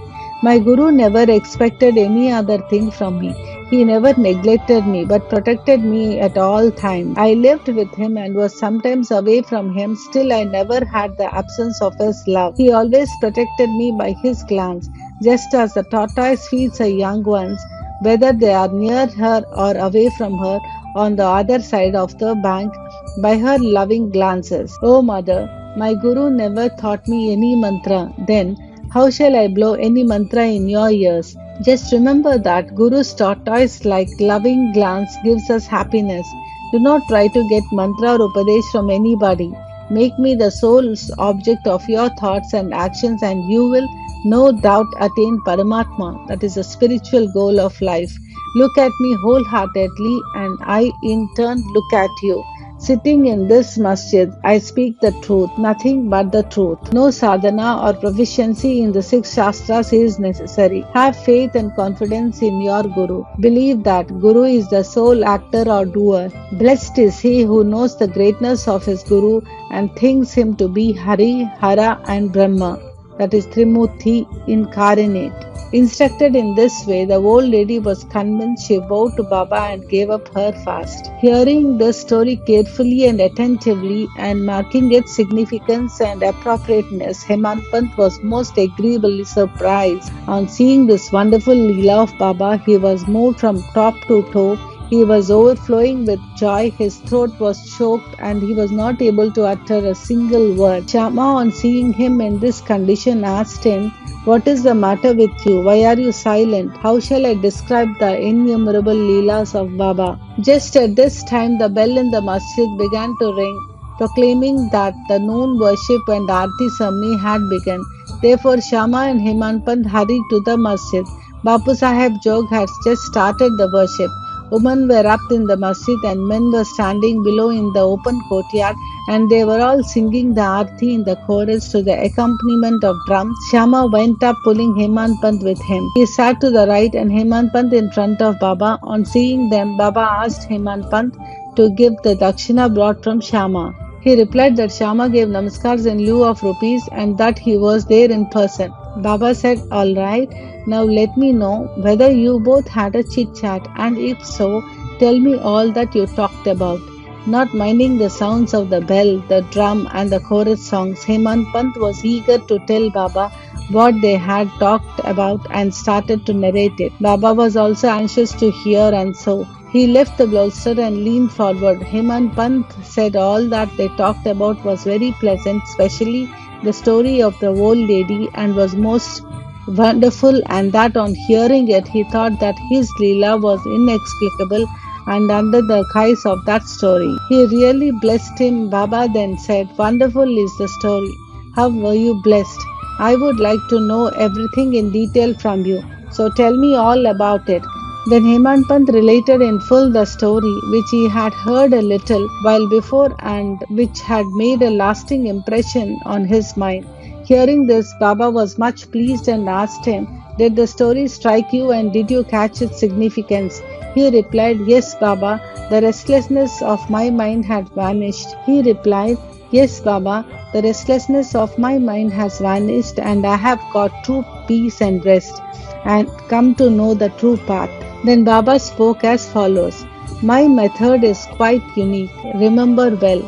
My Guru never expected any other thing from me. He never neglected me, but protected me at all times. I lived with him and was sometimes away from him, still I never had the absence of his love. He always protected me by his glance, just as the tortoise feeds her young ones, whether they are near her or away from her, on the other side of the bank, by her loving glances. O mother, my Guru never taught me any mantra. Then, how shall I blow any mantra in your ears? Just remember that Guru's tortoise-like loving glance gives us happiness. Do not try to get mantra or upadesh from anybody. Make me the sole object of your thoughts and actions, and you will no doubt attain Paramatma, that is the spiritual goal of life. Look at me wholeheartedly, and I in turn look at you. Sitting in this masjid, I speak the truth, nothing but the truth. No sadhana or proficiency in the 6 shastras is necessary. Have faith and confidence in your Guru. Believe that Guru is the sole actor or doer. Blessed is he who knows the greatness of his Guru and thinks him to be Hari, Hara, and Brahma, that is Trimurti incarnate. Instructed in this way, the old lady was convinced. She vowed to Baba and gave up her fast. Hearing the story carefully and attentively, and marking its significance and appropriateness, Hemant Pant was most agreeably surprised. On seeing this wonderful Leela of Baba, he was moved from top to toe. He was overflowing with joy, his throat was choked, and he was not able to utter a single word. Shama, on seeing him in this condition, asked him, "What is the matter with you? Why are you silent? How shall I describe the innumerable Leelas of Baba?" Just at this time, the bell in the masjid began to ring, proclaiming that the noon worship and Aarti ceremony had begun. Therefore, Shama and Hemant Pant hurried to the masjid. Bapu Saheb Jog had just started the worship. Women were up in the masjid and men were standing below in the open courtyard, and they were all singing the Aarti in the chorus to the accompaniment of drums. Shama went up pulling Hemant Pant with him. He sat to the right and Hemant Pant in front of Baba. On seeing them, Baba asked Hemant Pant to give the dakshina brought from Shama. He replied that Shama gave namaskars in lieu of rupees and that he was there in person. Baba said, "All right, now let me know whether you both had a chit chat, and if so, tell me all that you talked about." Not minding the sounds of the bell, the drum, and the chorus songs, Hemant Pant was eager to tell Baba what they had talked about and started to narrate it. Baba was also anxious to hear, and so he left the bolster and leaned forward. Hemant Pant said all that they talked about was very pleasant, especially the story of the old lady, and was most wonderful, and that on hearing it he thought that his Leela was inexplicable and under the guise of that story. He really blessed him. Baba then said, "Wonderful is the story. How were you blessed? I would like to know everything in detail from you. So tell me all about it." Then Hemant Pant related in full the story which he had heard a little while before and which had made a lasting impression on his mind. Hearing this, Baba was much pleased and asked him, "Did the story strike you and did you catch its significance?" He replied, "Yes, Baba, the restlessness of my mind had vanished." He replied, "Yes, Baba, the restlessness of my mind has vanished, and I have got true peace and rest, and come to know the true path." Then Baba spoke as follows: "My method is quite unique. Remember well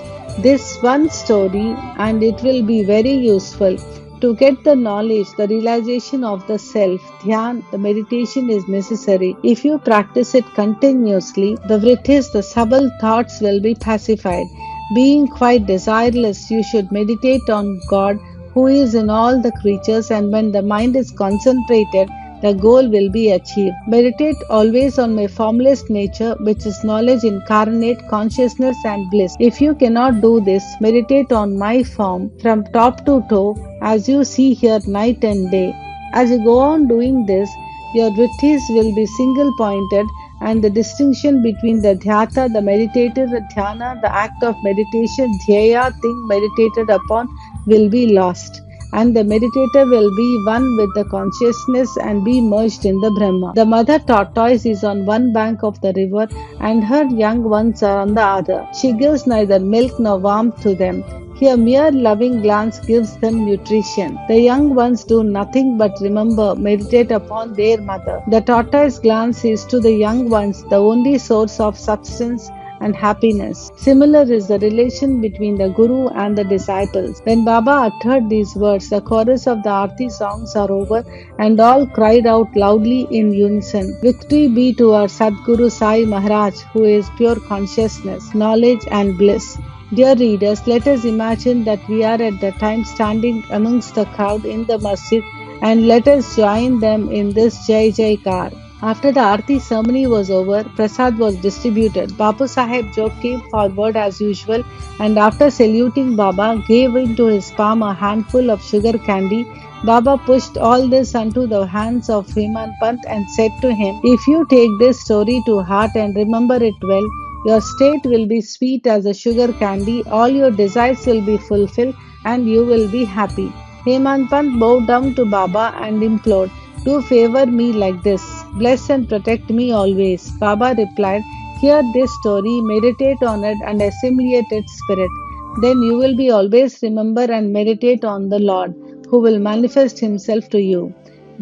this one story, and it will be very useful. To get the knowledge, the realization of the self, dhyan, the meditation is necessary. If you practice it continuously, the vrittis, the subtle thoughts will be pacified. Being quite desireless, you should meditate on God who is in all the creatures, and when the mind is concentrated, the goal will be achieved. Meditate always on my formless nature, which is knowledge incarnate, consciousness, and bliss. If you cannot do this, meditate on my form from top to toe, as you see here night and day. As you go on doing this, your vrittis will be single pointed, and the distinction between the dhyata, the meditative, the dhyana, the act of meditation, dhyaya, thing meditated upon, will be lost, and the meditator will be one with the consciousness and be merged in the Brahma. The mother tortoise is on one bank of the river, and her young ones are on the other. She gives neither milk nor warmth to them. Her mere loving glance gives them nutrition. The young ones do nothing but remember, meditate upon their mother. The tortoise glance is to the young ones the only source of substance and happiness. Similar is the relation between the Guru and the disciples. When Baba uttered these words, the chorus of the Aarti songs are over, and all cried out loudly in unison, "Victory be to our Sadguru Sai Maharaj, who is pure consciousness, knowledge, and bliss." Dear readers, let us imagine that we are at the time standing amongst the crowd in the masjid, and let us join them in this Jai Jaikar. After the Aarti ceremony was over, Prasad was distributed. Bapu Sahib Jog came forward as usual, and after saluting Baba, gave into his palm a handful of sugar candy. Baba pushed all this unto the hands of Hemant Pant and said to him, "If you take this story to heart and remember it well, your state will be sweet as a sugar candy, all your desires will be fulfilled, and you will be happy." Hemant Pant bowed down to Baba and implored, "Do favor me like this. Bless and protect me always." Baba replied, "Hear this story, meditate on it, and assimilate its spirit. Then you will be always remember and meditate on the Lord, who will manifest himself to you."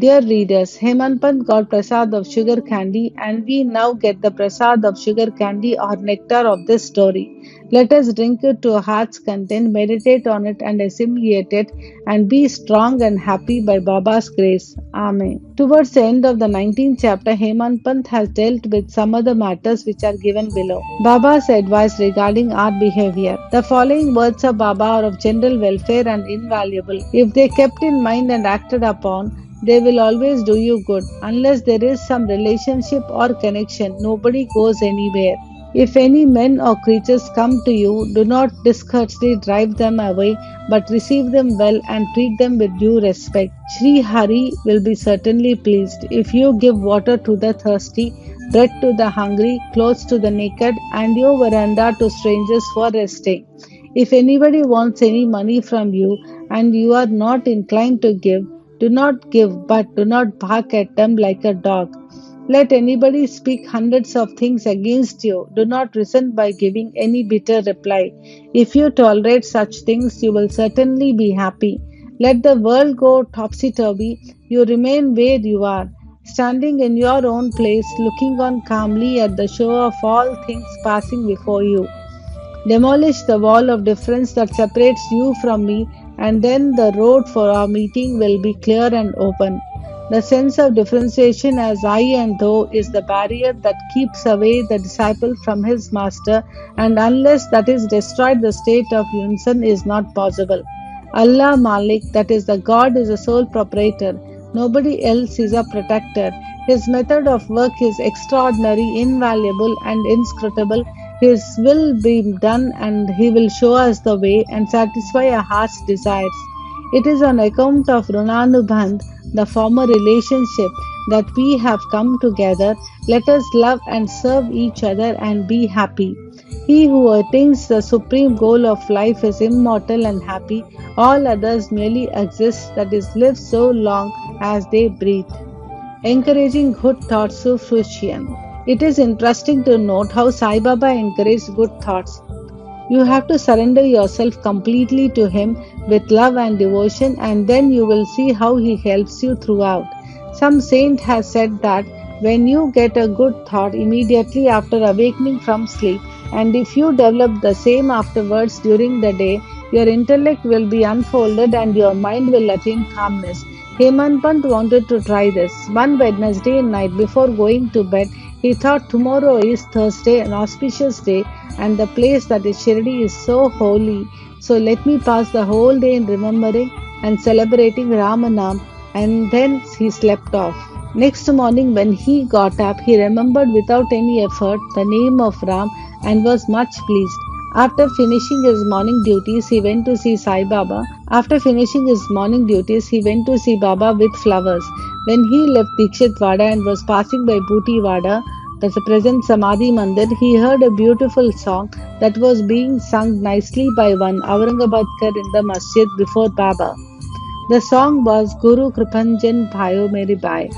Dear readers, Hemant Pant got prasad of sugar candy, and we now get the prasad of sugar candy or nectar of this story. Let us drink it to our heart's content, meditate on it, and assimilate it, and be strong and happy by Baba's grace. Amen. Towards the end of the 19th chapter, Hemant Pant has dealt with some other matters which are given below. Baba's advice regarding our behavior. The following words of Baba are of general welfare and invaluable. If they kept in mind and acted upon, they will always do you good. Unless there is some relationship or connection, nobody goes anywhere. If any men or creatures come to you, do not discourteously drive them away, but receive them well and treat them with due respect. Sri Hari will be certainly pleased if you give water to the thirsty, bread to the hungry, clothes to the naked, and your veranda to strangers for resting. If anybody wants any money from you and you are not inclined to give, do not give, but do not bark at them like a dog. Let anybody speak hundreds of things against you. Do not resent by giving any bitter reply. If you tolerate such things, you will certainly be happy. Let the world go topsy-turvy, you remain where you are, standing in your own place, looking on calmly at the show of all things passing before you. Demolish the wall of difference that separates you from me, and then the road for our meeting will be clear and open. The sense of differentiation as I and thou is the barrier that keeps away the disciple from his master, and unless that is destroyed, the state of unison is not possible. Allah Malik, that is the God, is the sole proprietor. Nobody else is a protector. His method of work is extraordinary, invaluable, and inscrutable. His will be done, and He will show us the way and satisfy our heart's desires. It is on account of Runanubandh, the former relationship, that we have come together. Let us love and serve each other and be happy. He who attains the supreme goal of life is immortal and happy. All others merely exist, that is, live so long as they breathe. Encouraging good thoughts through fruition. It is interesting to note how Sai Baba encouraged good thoughts. You have to surrender yourself completely to Him with love and devotion, and then you will see how He helps you throughout. Some saint has said that when you get a good thought immediately after awakening from sleep, and if you develop the same afterwards during the day, your intellect will be unfolded and your mind will attain calmness. Hemant Pant wanted to try this. One Wednesday night before going to bed, he thought tomorrow is Thursday, an auspicious day, and the place that is Shirdi is so holy. So let me pass the whole day in remembering and celebrating Ramanam, and then he slept off. Next morning, when he got up, he remembered without any effort the name of Ram and was much pleased. After finishing his morning duties, he went to see Sai Baba. After finishing his morning duties, he went to see Baba with flowers. When he left Dikshit Vada and was passing by Booty Vada, the present Samadhi Mandir, he heard a beautiful song that was being sung nicely by one Aurangabadkar in the masjid before Baba. The song was Guru Kripanjan Bhayo Meri Bhai.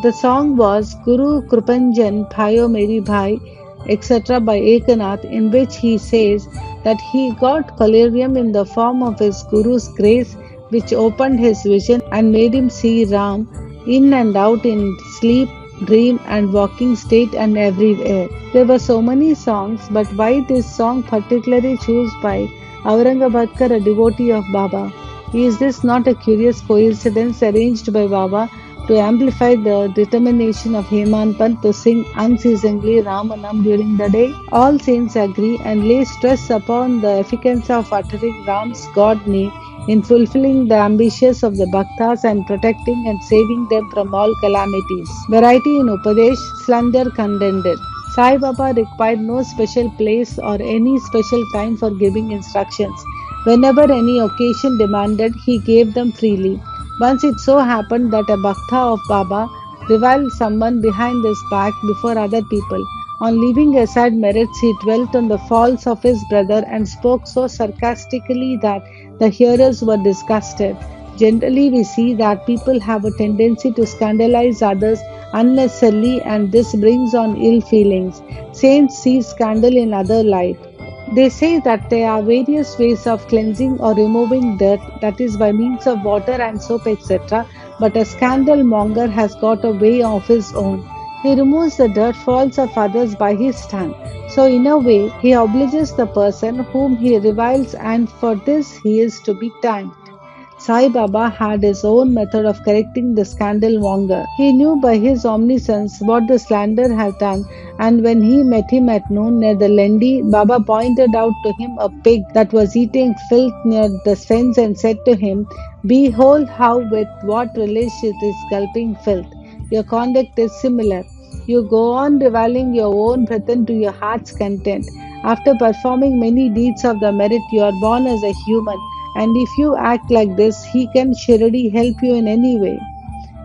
The song was Guru Kripanjan Bhayo Meri Bhai, etc. by Ekanath, in which he says that he got collyrium in the form of his Guru's grace, which opened his vision and made him see Ram in and out in sleep, dream, and walking state and everywhere. There were so many songs, but why this song particularly chosen by Aurangabadkar, a devotee of Baba? Is this not a curious coincidence arranged by Baba to amplify the determination of Hemant Pant to sing unceasingly Ramanam during the day? All saints agree and lay stress upon the efficacy of uttering Ram's God name in fulfilling the ambitions of the bhaktas and protecting and saving them from all calamities. Variety in Upadesh, slender condemned. Sai Baba required no special place or any special time for giving instructions. Whenever any occasion demanded, he gave them freely. Once it so happened that a bhakta of Baba reviled someone behind his back before other people. On leaving aside merits, he dwelt on the faults of his brother and spoke so sarcastically that the hearers were disgusted. Generally, we see that people have a tendency to scandalize others unnecessarily, and this brings on ill feelings. Saints see scandal in other light. They say that there are various ways of cleansing or removing dirt, that is, by means of water and soap, etc. But a scandal monger has got a way of his own. He removes the dirt faults of others by his tongue. So, in a way, he obliges the person whom he reviles, and for this he is to be thanked. Sai Baba had his own method of correcting the scandal monger. He knew by his omniscience what the slanderer had done, and when he met him at noon near the Lendi, Baba pointed out to him a pig that was eating filth near the fence and said to him, "Behold how with what relish it is gulping filth. Your conduct is similar. You go on reviling your own brethren to your heart's content. After performing many deeds of the merit, you are born as a human, and if you act like this, he can surely help you in any way."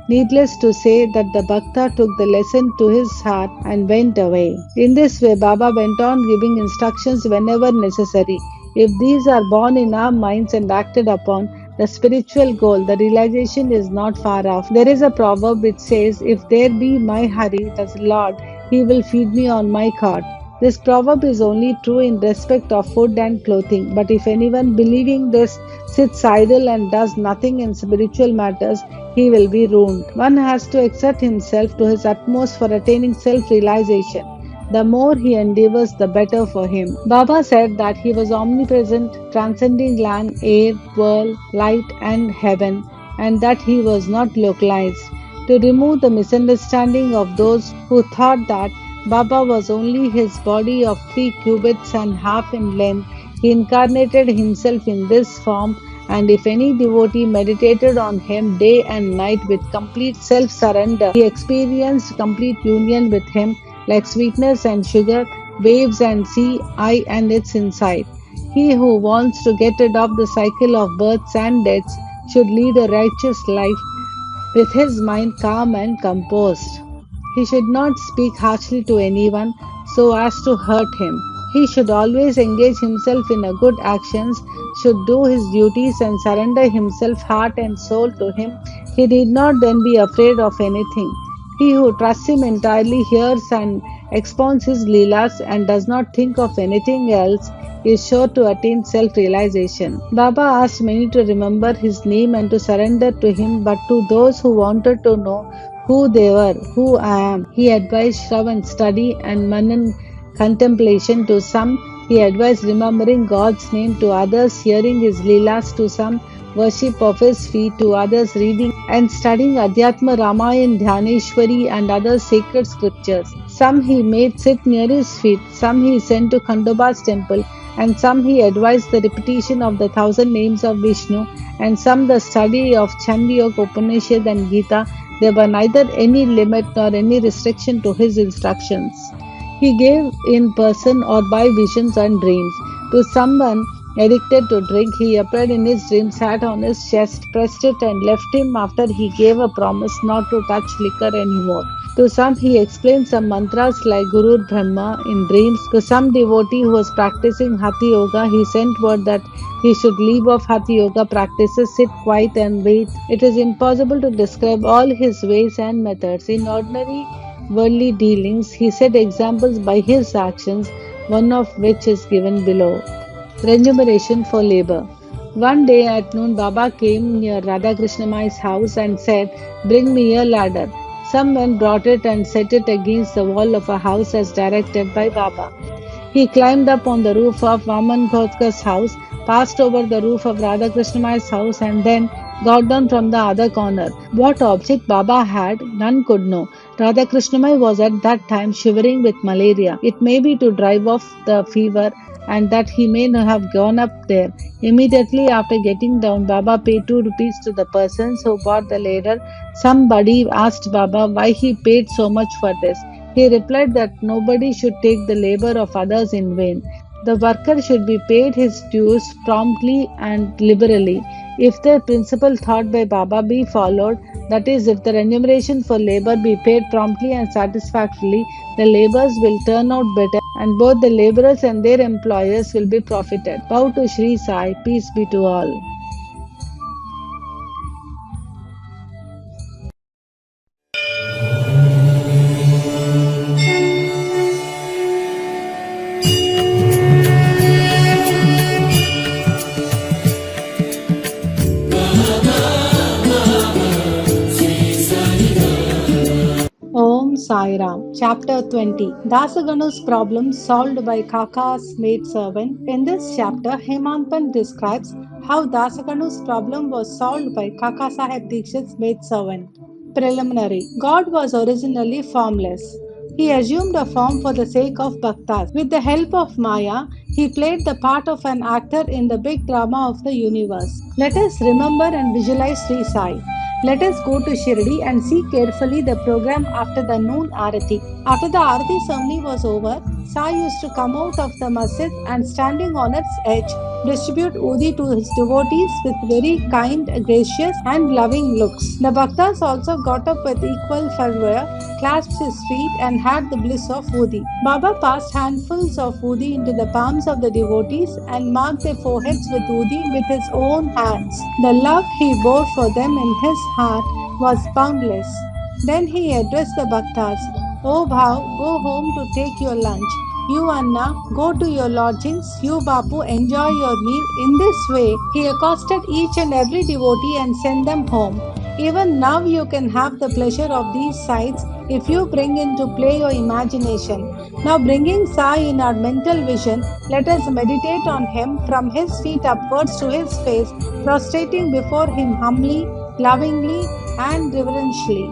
Needless to say that the Bhakta took the lesson to his heart and went away. In this way, Baba went on giving instructions whenever necessary. If these are born in our minds and acted upon, the spiritual goal, the realization is not far off. There is a proverb which says, "If there be my Hari, the Lord, he will feed me on my cart." This proverb is only true in respect of food and clothing, but if anyone believing this sits idle and does nothing in spiritual matters, he will be ruined. One has to exert himself to his utmost for attaining self realization. The more he endeavors, the better for him. Baba said that he was omnipresent, transcending land, air, world, light, and heaven, and that he was not localized. To remove the misunderstanding of those who thought that Baba was only his body of 3 cubits and half in length, he incarnated himself in this form, and if any devotee meditated on him day and night with complete self surrender, he experienced complete union with him like sweetness and sugar, waves and sea, I and its inside. He who wants to get rid of the cycle of births and deaths should lead a righteous life with his mind calm and composed. He should not speak harshly to anyone so as to hurt him. He should always engage himself in good actions, should do his duties and surrender himself heart and soul to him. He need not then be afraid of anything. He who trusts him entirely hears and expounds his leelas and does not think of anything else is sure to attain self realization. Baba asked many to remember his name and to surrender to him, but to those who wanted to know who they were, who I am, he advised Shravan study and Manan contemplation. To some, he advised remembering God's name, to others, hearing his leelas, to some, worship of his feet, to others, reading and studying Adhyatma Ramayan, Dhyaneshwari, and other sacred scriptures. Some he made sit near his feet, some he sent to Khandoba's temple, and some he advised the repetition of the 1,000 names of Vishnu, and some the study of Chandogya, Upanishad, and Gita. There were neither any limit nor any restriction to his instructions. He gave in person or by visions and dreams. To someone addicted to drink, he appeared in his dream, sat on his chest, pressed it, and left him after he gave a promise not to touch liquor anymore. To some, he explained some mantras like Guru Brahma in dreams. To some devotee who was practicing Hatha Yoga, he sent word that he should leave off Hatha Yoga practices, sit quiet, and wait. It is impossible to describe all his ways and methods. In ordinary worldly dealings, he set examples by his actions, one of which is given below. Remuneration for labor. One day at noon, Baba came near Radhakrishna Mai's house and said, "Bring me a ladder." Some men brought it and set it against the wall of a house as directed by Baba. He climbed up on the roof of Vaman Gotka's house, passed over the roof of Radhakrishna house, and then got down from the other corner. What object Baba had, none could know. Radhakrishna was at that time shivering with malaria. It may be to drive off the fever, and that he may have gone up there. Immediately after getting down, Baba paid 2 rupees to the persons who bought the ladder. Somebody asked Baba why he paid so much for this. He replied that nobody should take the labor of others in vain. The worker should be paid his dues promptly and liberally. If the principle taught by Baba be followed, that is, if the remuneration for labor be paid promptly and satisfactorily, the labors will turn out better and both the laborers and their employers will be profited. Bow to Shri Sai, peace be to all. Om Sai Ram. Chapter 20. Dasaganu's problem solved by Kaka's maidservant. In this chapter, Hemantpan describes how Dasaganu's problem was solved by Kaka Sahib Dikshit's maidservant. Preliminary. God was originally formless. He assumed a form for the sake of bhaktas. With the help of Maya, he played the part of an actor in the big drama of the universe. Let us remember and visualize Sri Sai. Let us go to Shirdi and see carefully the program after the noon Arati. After the Arati ceremony was over, Sai used to come out of the masjid and standing on its edge, distribute Udi to his devotees with very kind, gracious, and loving looks. The Bhaktas also got up with equal fervor, clasped his feet, and had the bliss of Udi. Baba passed handfuls of Udi into the palms of the devotees and marked their foreheads with Udi with his own hands. The love he bore for them in his heart was boundless. Then he addressed the Bhaktas. "O Bhav, go home to take your lunch. You, Anna, go to your lodgings. You, Bapu, enjoy your meal. In this way, he accosted each and every devotee and sent them home. Even now, you can have the pleasure of these sights if you bring into play your imagination. Now, bringing Sai in our mental vision, let us meditate on him from his feet upwards to his face, prostrating before him humbly, lovingly, and reverentially.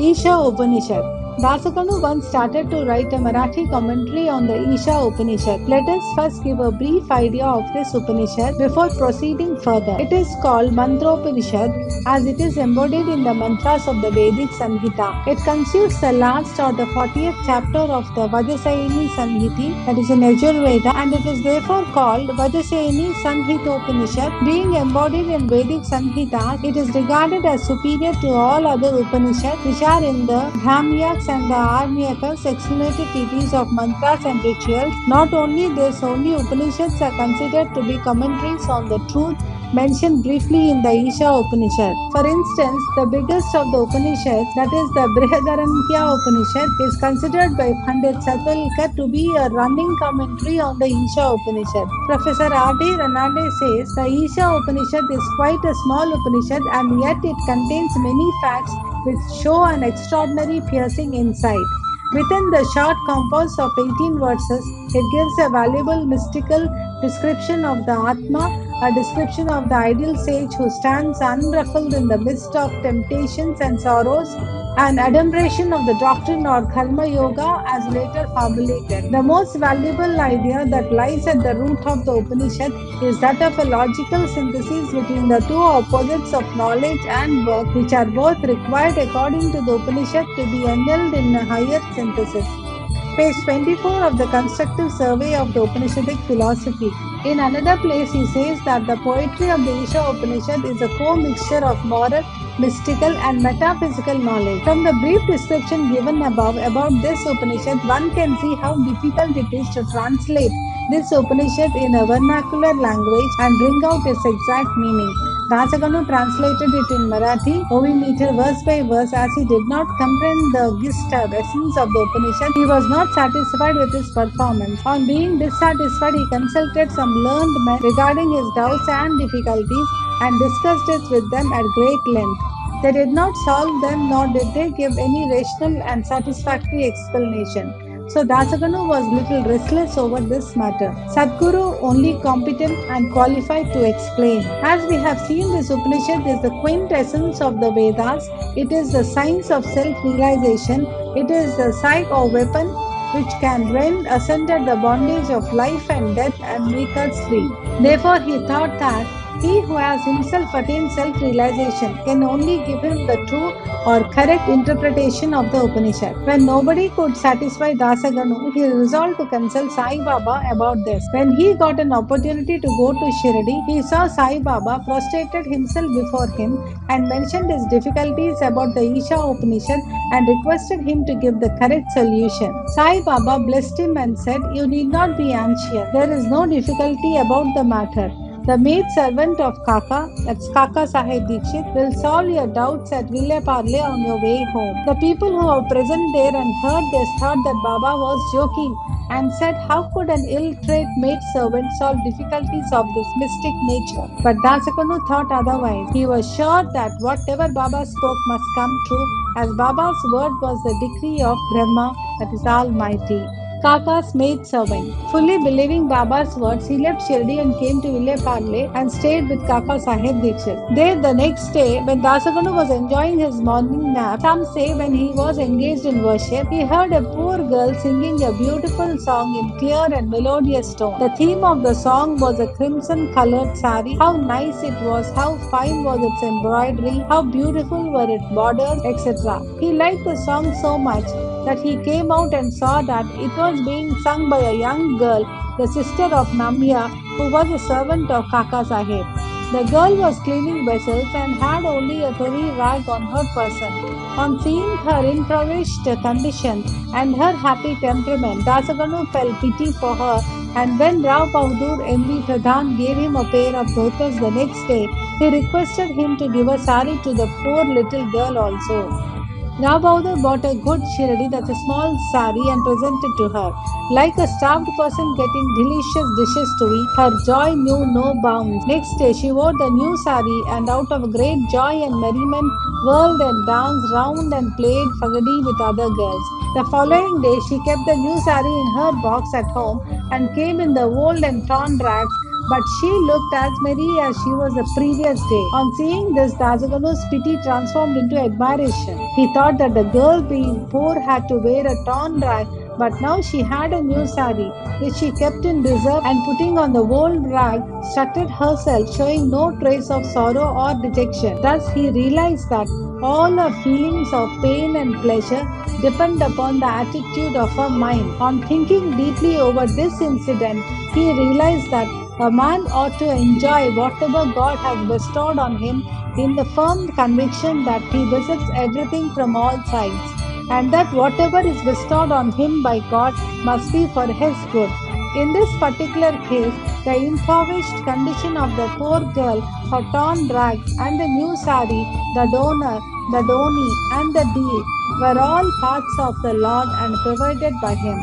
Isha Upanishad. Dasakanu once started to write a Marathi commentary on the Isha Upanishad. Let us first give a brief idea of this Upanishad before proceeding further. It is called Mantropanishad as it is embodied in the mantras of the Vedic Samhita. It constitutes the last or the 40th chapter of the Vajrayani Samhiti, that is in Yajurveda, and it is therefore called Vajrayani Samhitopanishad. Being embodied in Vedic Samhitas, it is regarded as superior to all other Upanishads which are in the Brahmyakas and the Armyakas, explanative treatises of mantras and rituals. Not only this, only Upanishads are considered to be commentaries on the truth mentioned briefly in the Isha Upanishad. For instance, the biggest of the Upanishads, that is the Brihadaranyaka Upanishad, is considered by Pandit Satwalkar to be a running commentary on the Isha Upanishad. Professor R.D. Ranade says the Isha Upanishad is quite a small Upanishad and yet it contains many facts which show an extraordinary piercing insight. Within the short compost of 18 verses, it gives a valuable mystical description of the Atma, a description of the ideal sage who stands unruffled in the midst of temptations and sorrows, an adumbration of the doctrine or Karma Yoga as later formulated. The most valuable idea that lies at the root of the Upanishad is that of a logical synthesis between the two opposites of knowledge and work, which are both required according to the Upanishad to be annulled in a higher synthesis. Page 24 of the constructive survey of the Upanishadic philosophy. In another place, he says that the poetry of the Isha Upanishad is a co-mixture of moral, mystical, and metaphysical knowledge. From the brief description given above about this Upanishad, one can see how difficult it is to translate this Upanishad in a vernacular language and bring out its exact meaning. Dasaganu translated it in Marathi, ovimeter verse by verse, as he did not comprehend the gist or essence of the Upanishad. He was not satisfied with his performance. On being dissatisfied, he consulted some learned men regarding his doubts and difficulties and discussed it with them at great length. They did not solve them, nor did they give any rational and satisfactory explanation. So Dasaganu was little restless over this matter. Sadguru only competent and qualified to explain. As we have seen, this Upanishad is the quintessence of the Vedas. It is the science of self-realization. It is the psyche or weapon which can rend asunder the bondage of life and death and make us free. Therefore, he thought that he who has himself attained self-realization can only give him the true or correct interpretation of the Upanishad. When nobody could satisfy Dasaganu, he resolved to consult Sai Baba about this. When he got an opportunity to go to Shirdi, he saw Sai Baba, prostrated himself before him, and mentioned his difficulties about the Isha Upanishad and requested him to give the correct solution. Sai Baba blessed him and said, "You need not be anxious. There is no difficulty about the matter. The maid servant of Kaka, that's Kaka Sahib Dikshit, will solve your doubts at Ville Parle on your way home." The people who were present there and heard this thought that Baba was joking and said, "How could an ill-trained maid servant solve difficulties of this mystic nature?" But Dasakanu thought otherwise. He was sure that whatever Baba spoke must come true, as Baba's word was the decree of Brahma, that is Almighty. Kaka's maid servant. Fully believing Baba's words, he left Shirdi and came to Ville Parle and stayed with Kaka Sahib Dikshit. There, the next day, when Dasaganu was enjoying his morning nap, some say when he was engaged in worship, he heard a poor girl singing a beautiful song in clear and melodious tone. The theme of the song was a crimson colored sari. How nice it was, how fine was its embroidery, how beautiful were its borders, etc. He liked the song so much that he came out and saw that it was being sung by a young girl, the sister of Namya, who was a servant of Kaka Sahib. The girl was cleaning vessels and had only a heavy rag on her person. On seeing her impoverished condition and her happy temperament, Dasaganu felt pity for her, and when Rao Bahadur M.V. Pradhan gave him a pair of dhotas the next day, he requested him to give a sari to the poor little girl also. Bahadur bought a good shirdi, that's a small sari, and presented to her. Like a starved person getting delicious dishes to eat, her joy knew no bounds. Next day, she wore the new sari, and out of great joy and merriment, whirled and danced round and played fagadi with other girls. The following day, she kept the new sari in her box at home and came in the old and torn rags, but she looked as merry as she was the previous day. On seeing this, Dasaganu's pity transformed into admiration. He thought that the girl, being poor, had to wear a torn rag, but now she had a new sari, which she kept in reserve, and putting on the old rag, strutted herself, showing no trace of sorrow or dejection. Thus, he realized that all her feelings of pain and pleasure depend upon the attitude of her mind. On thinking deeply over this incident, he realized that a man ought to enjoy whatever God has bestowed on him in the firm conviction that he visits everything from all sides, and that whatever is bestowed on him by God must be for his good. In this particular case, the impoverished condition of the poor girl, her torn rags, and the new sari, the donor, the donee, and the deed were all parts of the Lord and provided by him.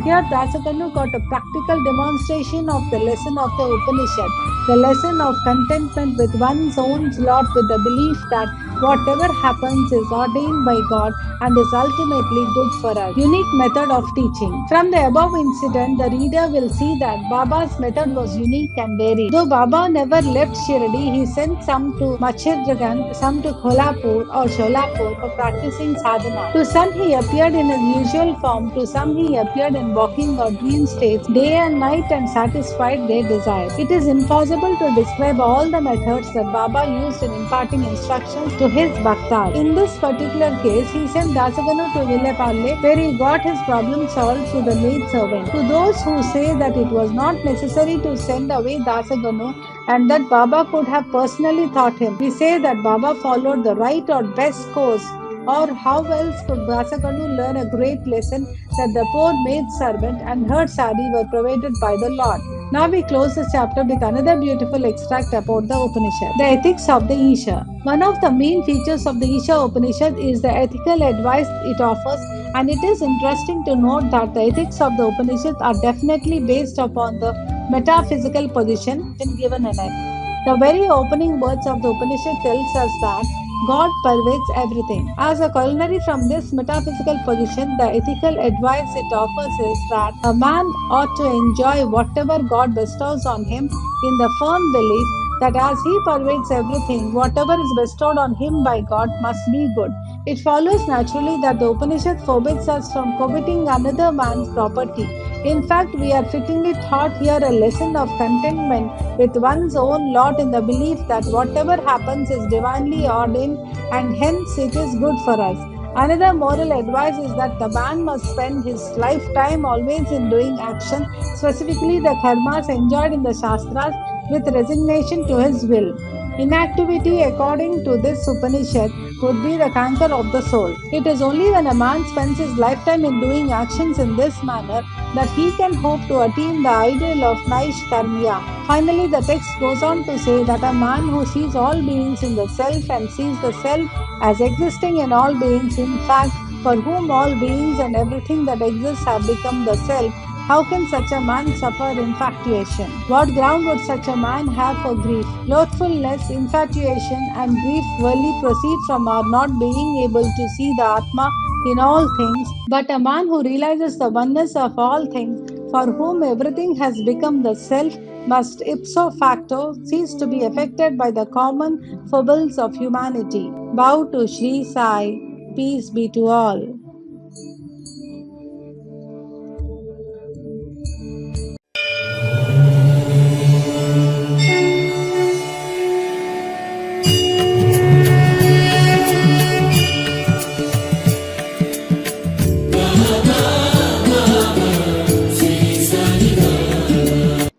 Here, Dasakanu got a practical demonstration of the lesson of the Upanishad, the lesson of contentment with one's own lot, with the belief that whatever happens is ordained by God and is ultimately good for us. Unique method of teaching. From the above incident, the reader will see that Baba's method was unique and varied. Though Baba never left Shirdi, he sent some to Machirdragan, some to Kolhapur or Sholapur for practicing sadhana. To some he appeared in his usual form, to some he appeared in walking or dream states day and night and satisfied their desires. It is impossible to describe all the methods that Baba used in imparting instructions to his bhaktas. In this particular case, he sent Dasaganu to Villepalle, where he got his problem solved through the maid servant. To those who say that it was not necessary to send away Dasaganu and that Baba could have personally taught him, we say that Baba followed the right or best course. Or how else could Dasaganu learn a great lesson that the poor maid servant and her sari were provided by the Lord? Now we close this chapter with another beautiful extract about the Upanishad. The ethics of the Isha. One of the main features of the Isha Upanishad is the ethical advice it offers, and it is interesting to note that the ethics of the Upanishad are definitely based upon the metaphysical position given in it. The very opening words of the Upanishad tells us that God pervades everything. As a corollary from this metaphysical position, the ethical advice it offers is that a man ought to enjoy whatever God bestows on him in the firm belief that as he pervades everything, whatever is bestowed on him by God must be good. It follows naturally that the Upanishad forbids us from coveting another man's property. In fact, we are fittingly taught here a lesson of contentment with one's own lot in the belief that whatever happens is divinely ordained and hence it is good for us. Another moral advice is that the man must spend his lifetime always in doing action, specifically the karmas enjoined in the Shastras, with resignation to his will. Inactivity, according to this Upanishad, would be the canker of the soul. It is only when a man spends his lifetime in doing actions in this manner that he can hope to attain the ideal of Naishkarmya. Finally, the text goes on to say that a man who sees all beings in the self and sees the self as existing in all beings, in fact, for whom all beings and everything that exists have become the self, how can such a man suffer infatuation? What ground would such a man have for grief? Slothfulness, infatuation, and grief really proceed from our not being able to see the Atma in all things, but a man who realizes the oneness of all things, for whom everything has become the self, must ipso facto cease to be affected by the common foibles of humanity. Bow to Shri Sai. Peace be to all.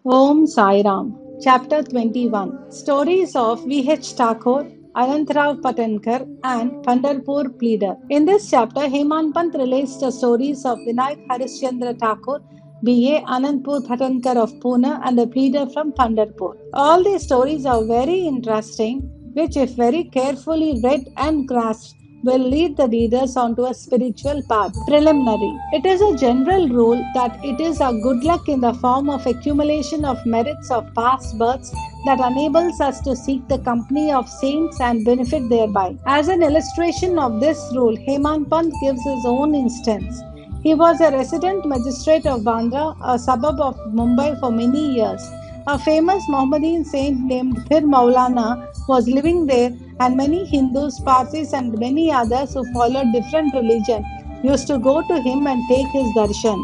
Om Sai Ram. Chapter 21. Stories of V.H. Thakur, Anantrao Patankar, and Pandharpur Pleader. In this chapter, Hemant Pant relates the stories of Vinayak Harishchandra Thakur, B.A. Anandpur Patankar of Pune, and a pleader from Pandharpur. All these stories are very interesting, which, if very carefully read and grasped, will lead the readers onto a spiritual path. Preliminary. It is a general rule that it is a good luck in the form of accumulation of merits of past births that enables us to seek the company of saints and benefit thereby. As an illustration of this rule, Hemant Pant gives his own instance. He was a resident magistrate of Bandra, a suburb of Mumbai, for many years. A famous Mohammedan saint named Pir Maulana was living there, and many Hindus, Parsis, and many others who followed different religion used to go to him and take his darshan.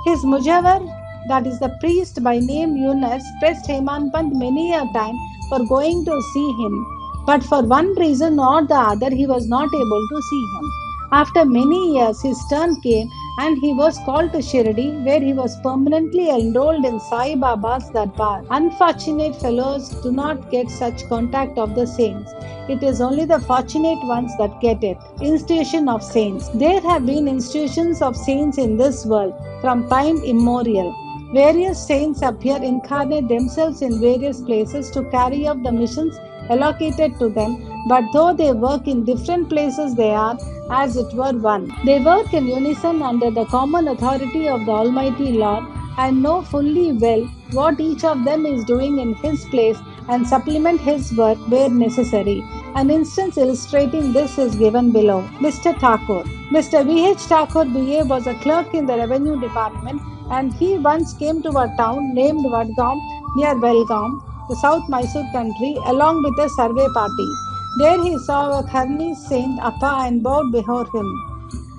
His mujawar, that is the priest by name Yunus, pressed Hemant Pant many a time for going to see him, but for one reason or the other he was not able to see him. After many years, his turn came and he was called to Shirdi, where he was permanently enrolled in Sai Baba's Darbar. Unfortunate fellows do not get such contact of the saints. It is only the fortunate ones that get it. Institution of saints. There have been institutions of saints in this world from time immemorial. Various saints appear incarnate themselves in various places to carry out the missions allocated to them, but though they work in different places, they are, as it were, one. They work in unison under the common authority of the Almighty Lord and know fully well what each of them is doing in his place and supplement his work where necessary. An instance illustrating this is given below. Mr. Thakur. Mr. V.H. Thakur B.A. was a clerk in the revenue department, and he once came to a town named Vadgaon near Belgaum, the South Mysore country, along with a survey party. There he saw a Karni saint Appa and bowed before him.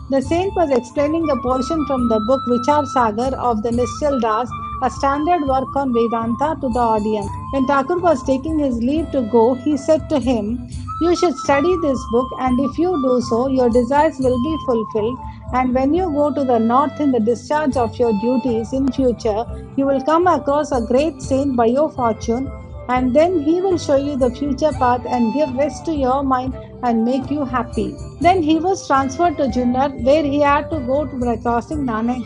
The saint was explaining a portion from the book Vichar Sagar of the Nischal Das, a standard work on Vedanta, to the audience. When Thakur was taking his leave to go, he said to him, "You should study this book, and if you do so, your desires will be fulfilled. And when you go to the north in the discharge of your duties in future, you will come across a great saint by your fortune, and then he will show you the future path and give rest to your mind and make you happy." Then he was transferred to Junnar, where he had to go by crossing Nanai.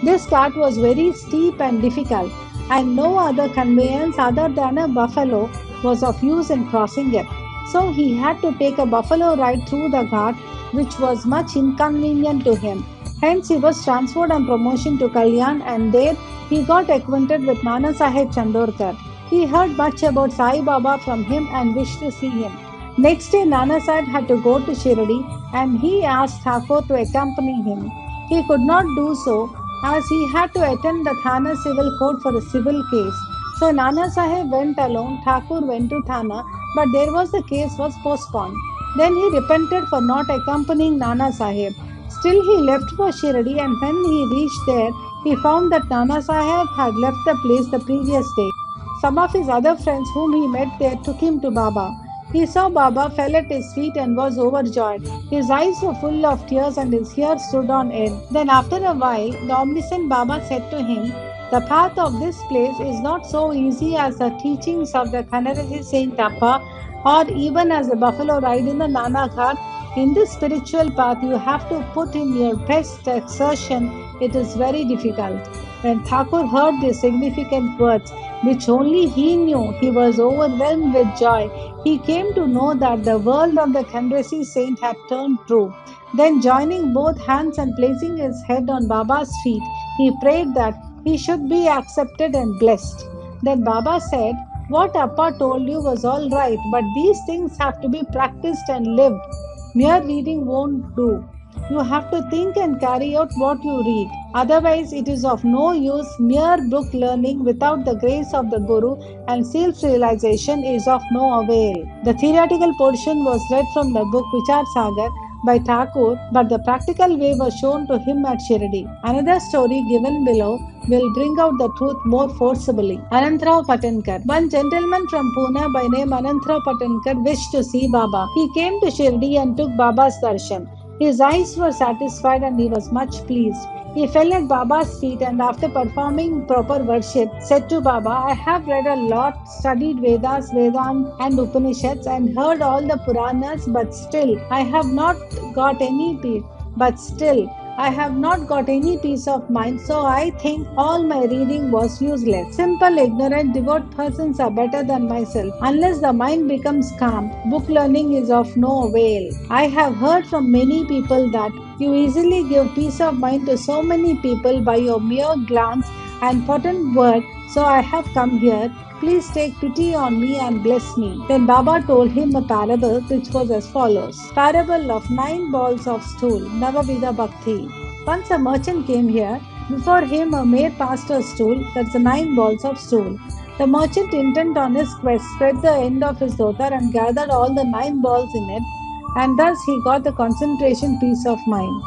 This ghat was very steep and difficult, and no other conveyance other than a buffalo was of use in crossing it. So he had to take a buffalo ride through the ghat, which was much inconvenient to him. Hence he was transferred on promotion to Kalyan, and there he got acquainted with Nana Sahib Chandorkar. He heard much about Sai Baba from him and wished to see him. Next day, Nana Sahib had to go to Shirdi, and he asked Thakur to accompany him. He could not do so, as he had to attend the Thana civil court for a civil case. So Nana Sahib went alone, Thakur went to Thana, but the case was postponed. Then he repented for not accompanying Nana Sahib. Still he left for Shirdi, and when he reached there, he found that Nana Sahib had left the place the previous day. Some of his other friends whom he met there took him to Baba. He saw Baba, fell at his feet, and was overjoyed. His eyes were full of tears and his hair stood on end. Then, after a while, the omniscient Baba said to him, "The path of this place is not so easy as the teachings of the Kannadaji Saint Appa, or even as the buffalo ride in the Nana Ghat. In this spiritual path, you have to put in your best exertion. It is very difficult." When Thakur heard these significant words, which only he knew, he was overwhelmed with joy. He came to know that the world of the Khandresi saint had turned true. Then, joining both hands and placing his head on Baba's feet, he prayed that he should be accepted and blessed. Then Baba said, "What Appa told you was all right, but these things have to be practiced and lived. Mere reading won't do. You have to think and carry out what you read. Otherwise, it is of no use. Mere book learning without the grace of the Guru and self realization is of no avail." The theoretical portion was read from the book Vichar Sagar by Thakur, but the practical way was shown to him at Shirdi. Another story given below will bring out the truth more forcibly. Anantrao Patankar. One gentleman from Pune by name Anantrao Patankar wished to see Baba. He came to Shirdi and took Baba's darshan. His eyes were satisfied and he was much pleased. He fell at Baba's feet and, after performing proper worship, said to Baba, "I have read a lot, studied Vedas, Vedant and Upanishads, and heard all the Puranas, but still I have not got any peace. But still, I have not got any peace of mind, so I think all my reading was useless. Simple, ignorant, devout persons are better than myself. Unless the mind becomes calm, book learning is of no avail. I have heard from many people that you easily give peace of mind to so many people by your mere glance and potent word, so I have come here. Please take pity on me and bless me. Then Baba told him a parable which was as follows. Parable of 9 balls of stool, Navavida Bhakti. Once a merchant came here. Before him a maid passed a stool, that's the 9 balls of stool. The merchant, intent on his quest, spread the end of his dhota and gathered all the 9 balls in it, and thus he got the concentration peace of mind.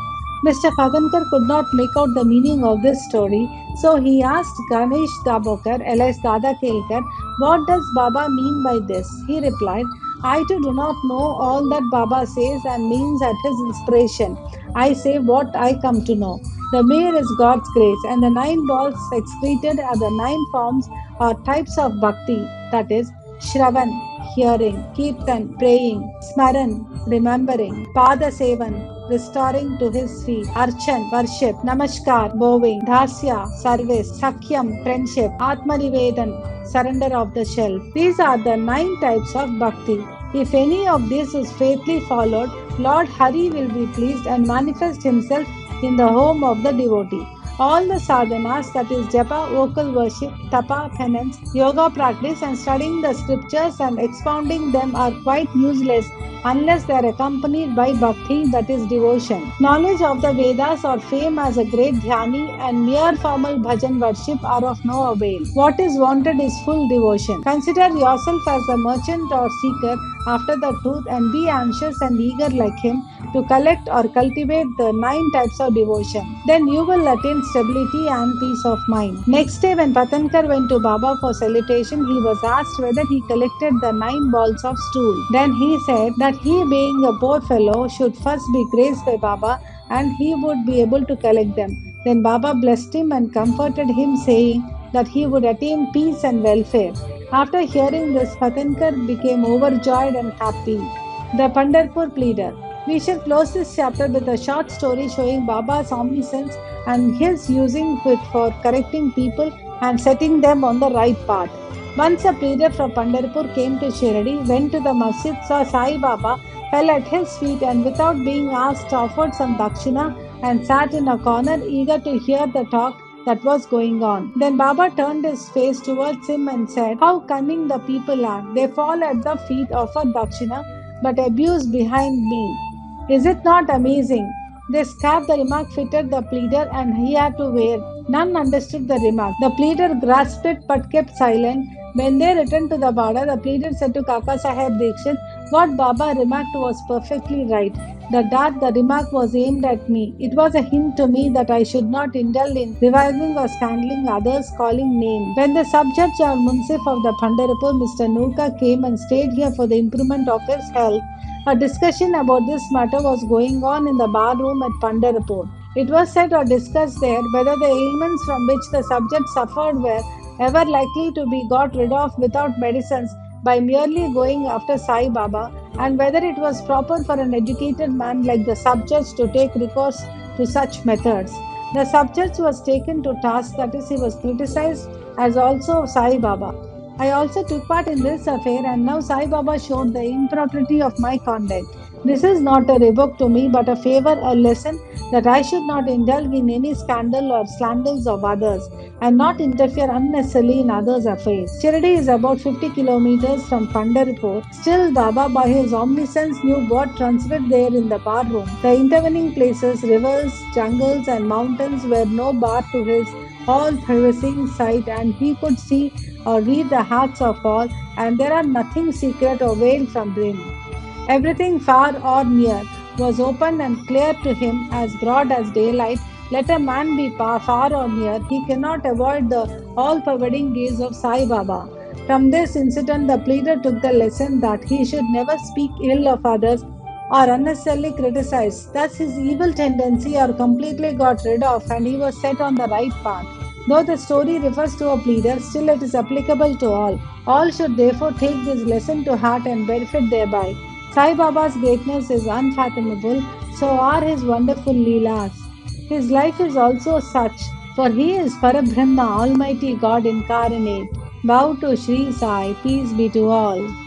Mr. Pagankar could not make out the meaning of this story, so he asked Ganesh Dabokar, alias Dada Kelkar, what does Baba mean by this? He replied, I too do not know all that Baba says and means at his inspiration. I say what I come to know. The mere is God's grace, and the 9 balls excreted are the 9 forms or types of bhakti, that is, Shravan, hearing, Kirtan, praying, Smaran, remembering, Pada Sevan, restoring to his feet, Archan, worship, Namaskar, bowing, Dasya, service, Sakhyam, friendship, Atmanivedan, surrender of the self. These are the 9 types of bhakti. If any of these is faithfully followed, Lord Hari will be pleased and manifest himself in the home of the devotee. All the sadhanas, that is japa, vocal worship, tapa, penance, yoga practice, and studying the scriptures and expounding them are quite useless unless they are accompanied by bhakti, that is devotion. Knowledge of the Vedas or fame as a great dhyani and mere formal bhajan worship are of no avail. What is wanted is full devotion. Consider yourself as a merchant or seeker after the truth and be anxious and eager like him to collect or cultivate the 9 types of devotion. Then you will attain stability and peace of mind. Next day, when Patankar went to Baba for salutation, he was asked whether he collected the 9 balls of stool. Then he said that he, being a poor fellow, should first be graced by Baba and he would be able to collect them. Then Baba blessed him and comforted him, saying that he would attain peace and welfare. After hearing this, Patankar became overjoyed and happy. The Pandharpur Pleader. We shall close this chapter with a short story showing Baba's omniscience and his using it for correcting people and setting them on the right path. Once a pleader from Pandharpur came to Shirdi, went to the masjid, saw Sai Baba, fell at his feet, and without being asked offered some dakshina and sat in a corner eager to hear the talk that was going on. Then Baba turned his face towards him and said, how cunning the people are. They fall at the feet, offer dakshina, but abuse behind me. Is it not amazing? This cap, the remark fitted the pleader and he had to wear. None understood the remark. The pleader grasped it but kept silent. When they returned to the Bada, the pleader said to Kaka Sahib Dikshit, what Baba remarked was perfectly right. The remark was aimed at me. It was a hint to me that I should not indulge in reviling or scandling others, calling names. When the sub-judge or munsif of the Pandharpur, Mr. Nurka, came and stayed here for the improvement of his health, a discussion about this matter was going on in the bar room at Pandharpur. It was said or discussed there whether the ailments from which the subject suffered were ever likely to be got rid of without medicines by merely going after Sai Baba, and whether it was proper for an educated man like the subject to take recourse to such methods. The subject was taken to task, that is, he was criticized as also Sai Baba. I also took part in this affair, and now Sai Baba showed the impropriety of my conduct. This is not a rebuke to me, but a favor, a lesson that I should not indulge in any scandal or slanders of others, and not interfere unnecessarily in others' affairs. Shirdi is about 50 kilometers from Pandharpur. Still, Baba, by his omniscience, knew what transpired there in the bar room. The intervening places, rivers, jungles, and mountains were no bar to his all-pervasive sight, and he could see or read the hearts of all, and there are nothing secret or veiled from him. Everything far or near was open and clear to him, as broad as daylight. Let a man be far or near, he cannot avoid the all-pervading gaze of Sai Baba. From this incident, the pleader took the lesson that he should never speak ill of others or unnecessarily criticize. Thus, his evil tendency are completely got rid of, and he was set on the right path. Though the story refers to a pleader, still it is applicable to all. All should therefore take this lesson to heart and benefit thereby. Sai Baba's greatness is unfathomable, so are his wonderful Leelas. His life is also such, for he is Parabrahma, Almighty God incarnate. Bow to Shri Sai, peace be to all.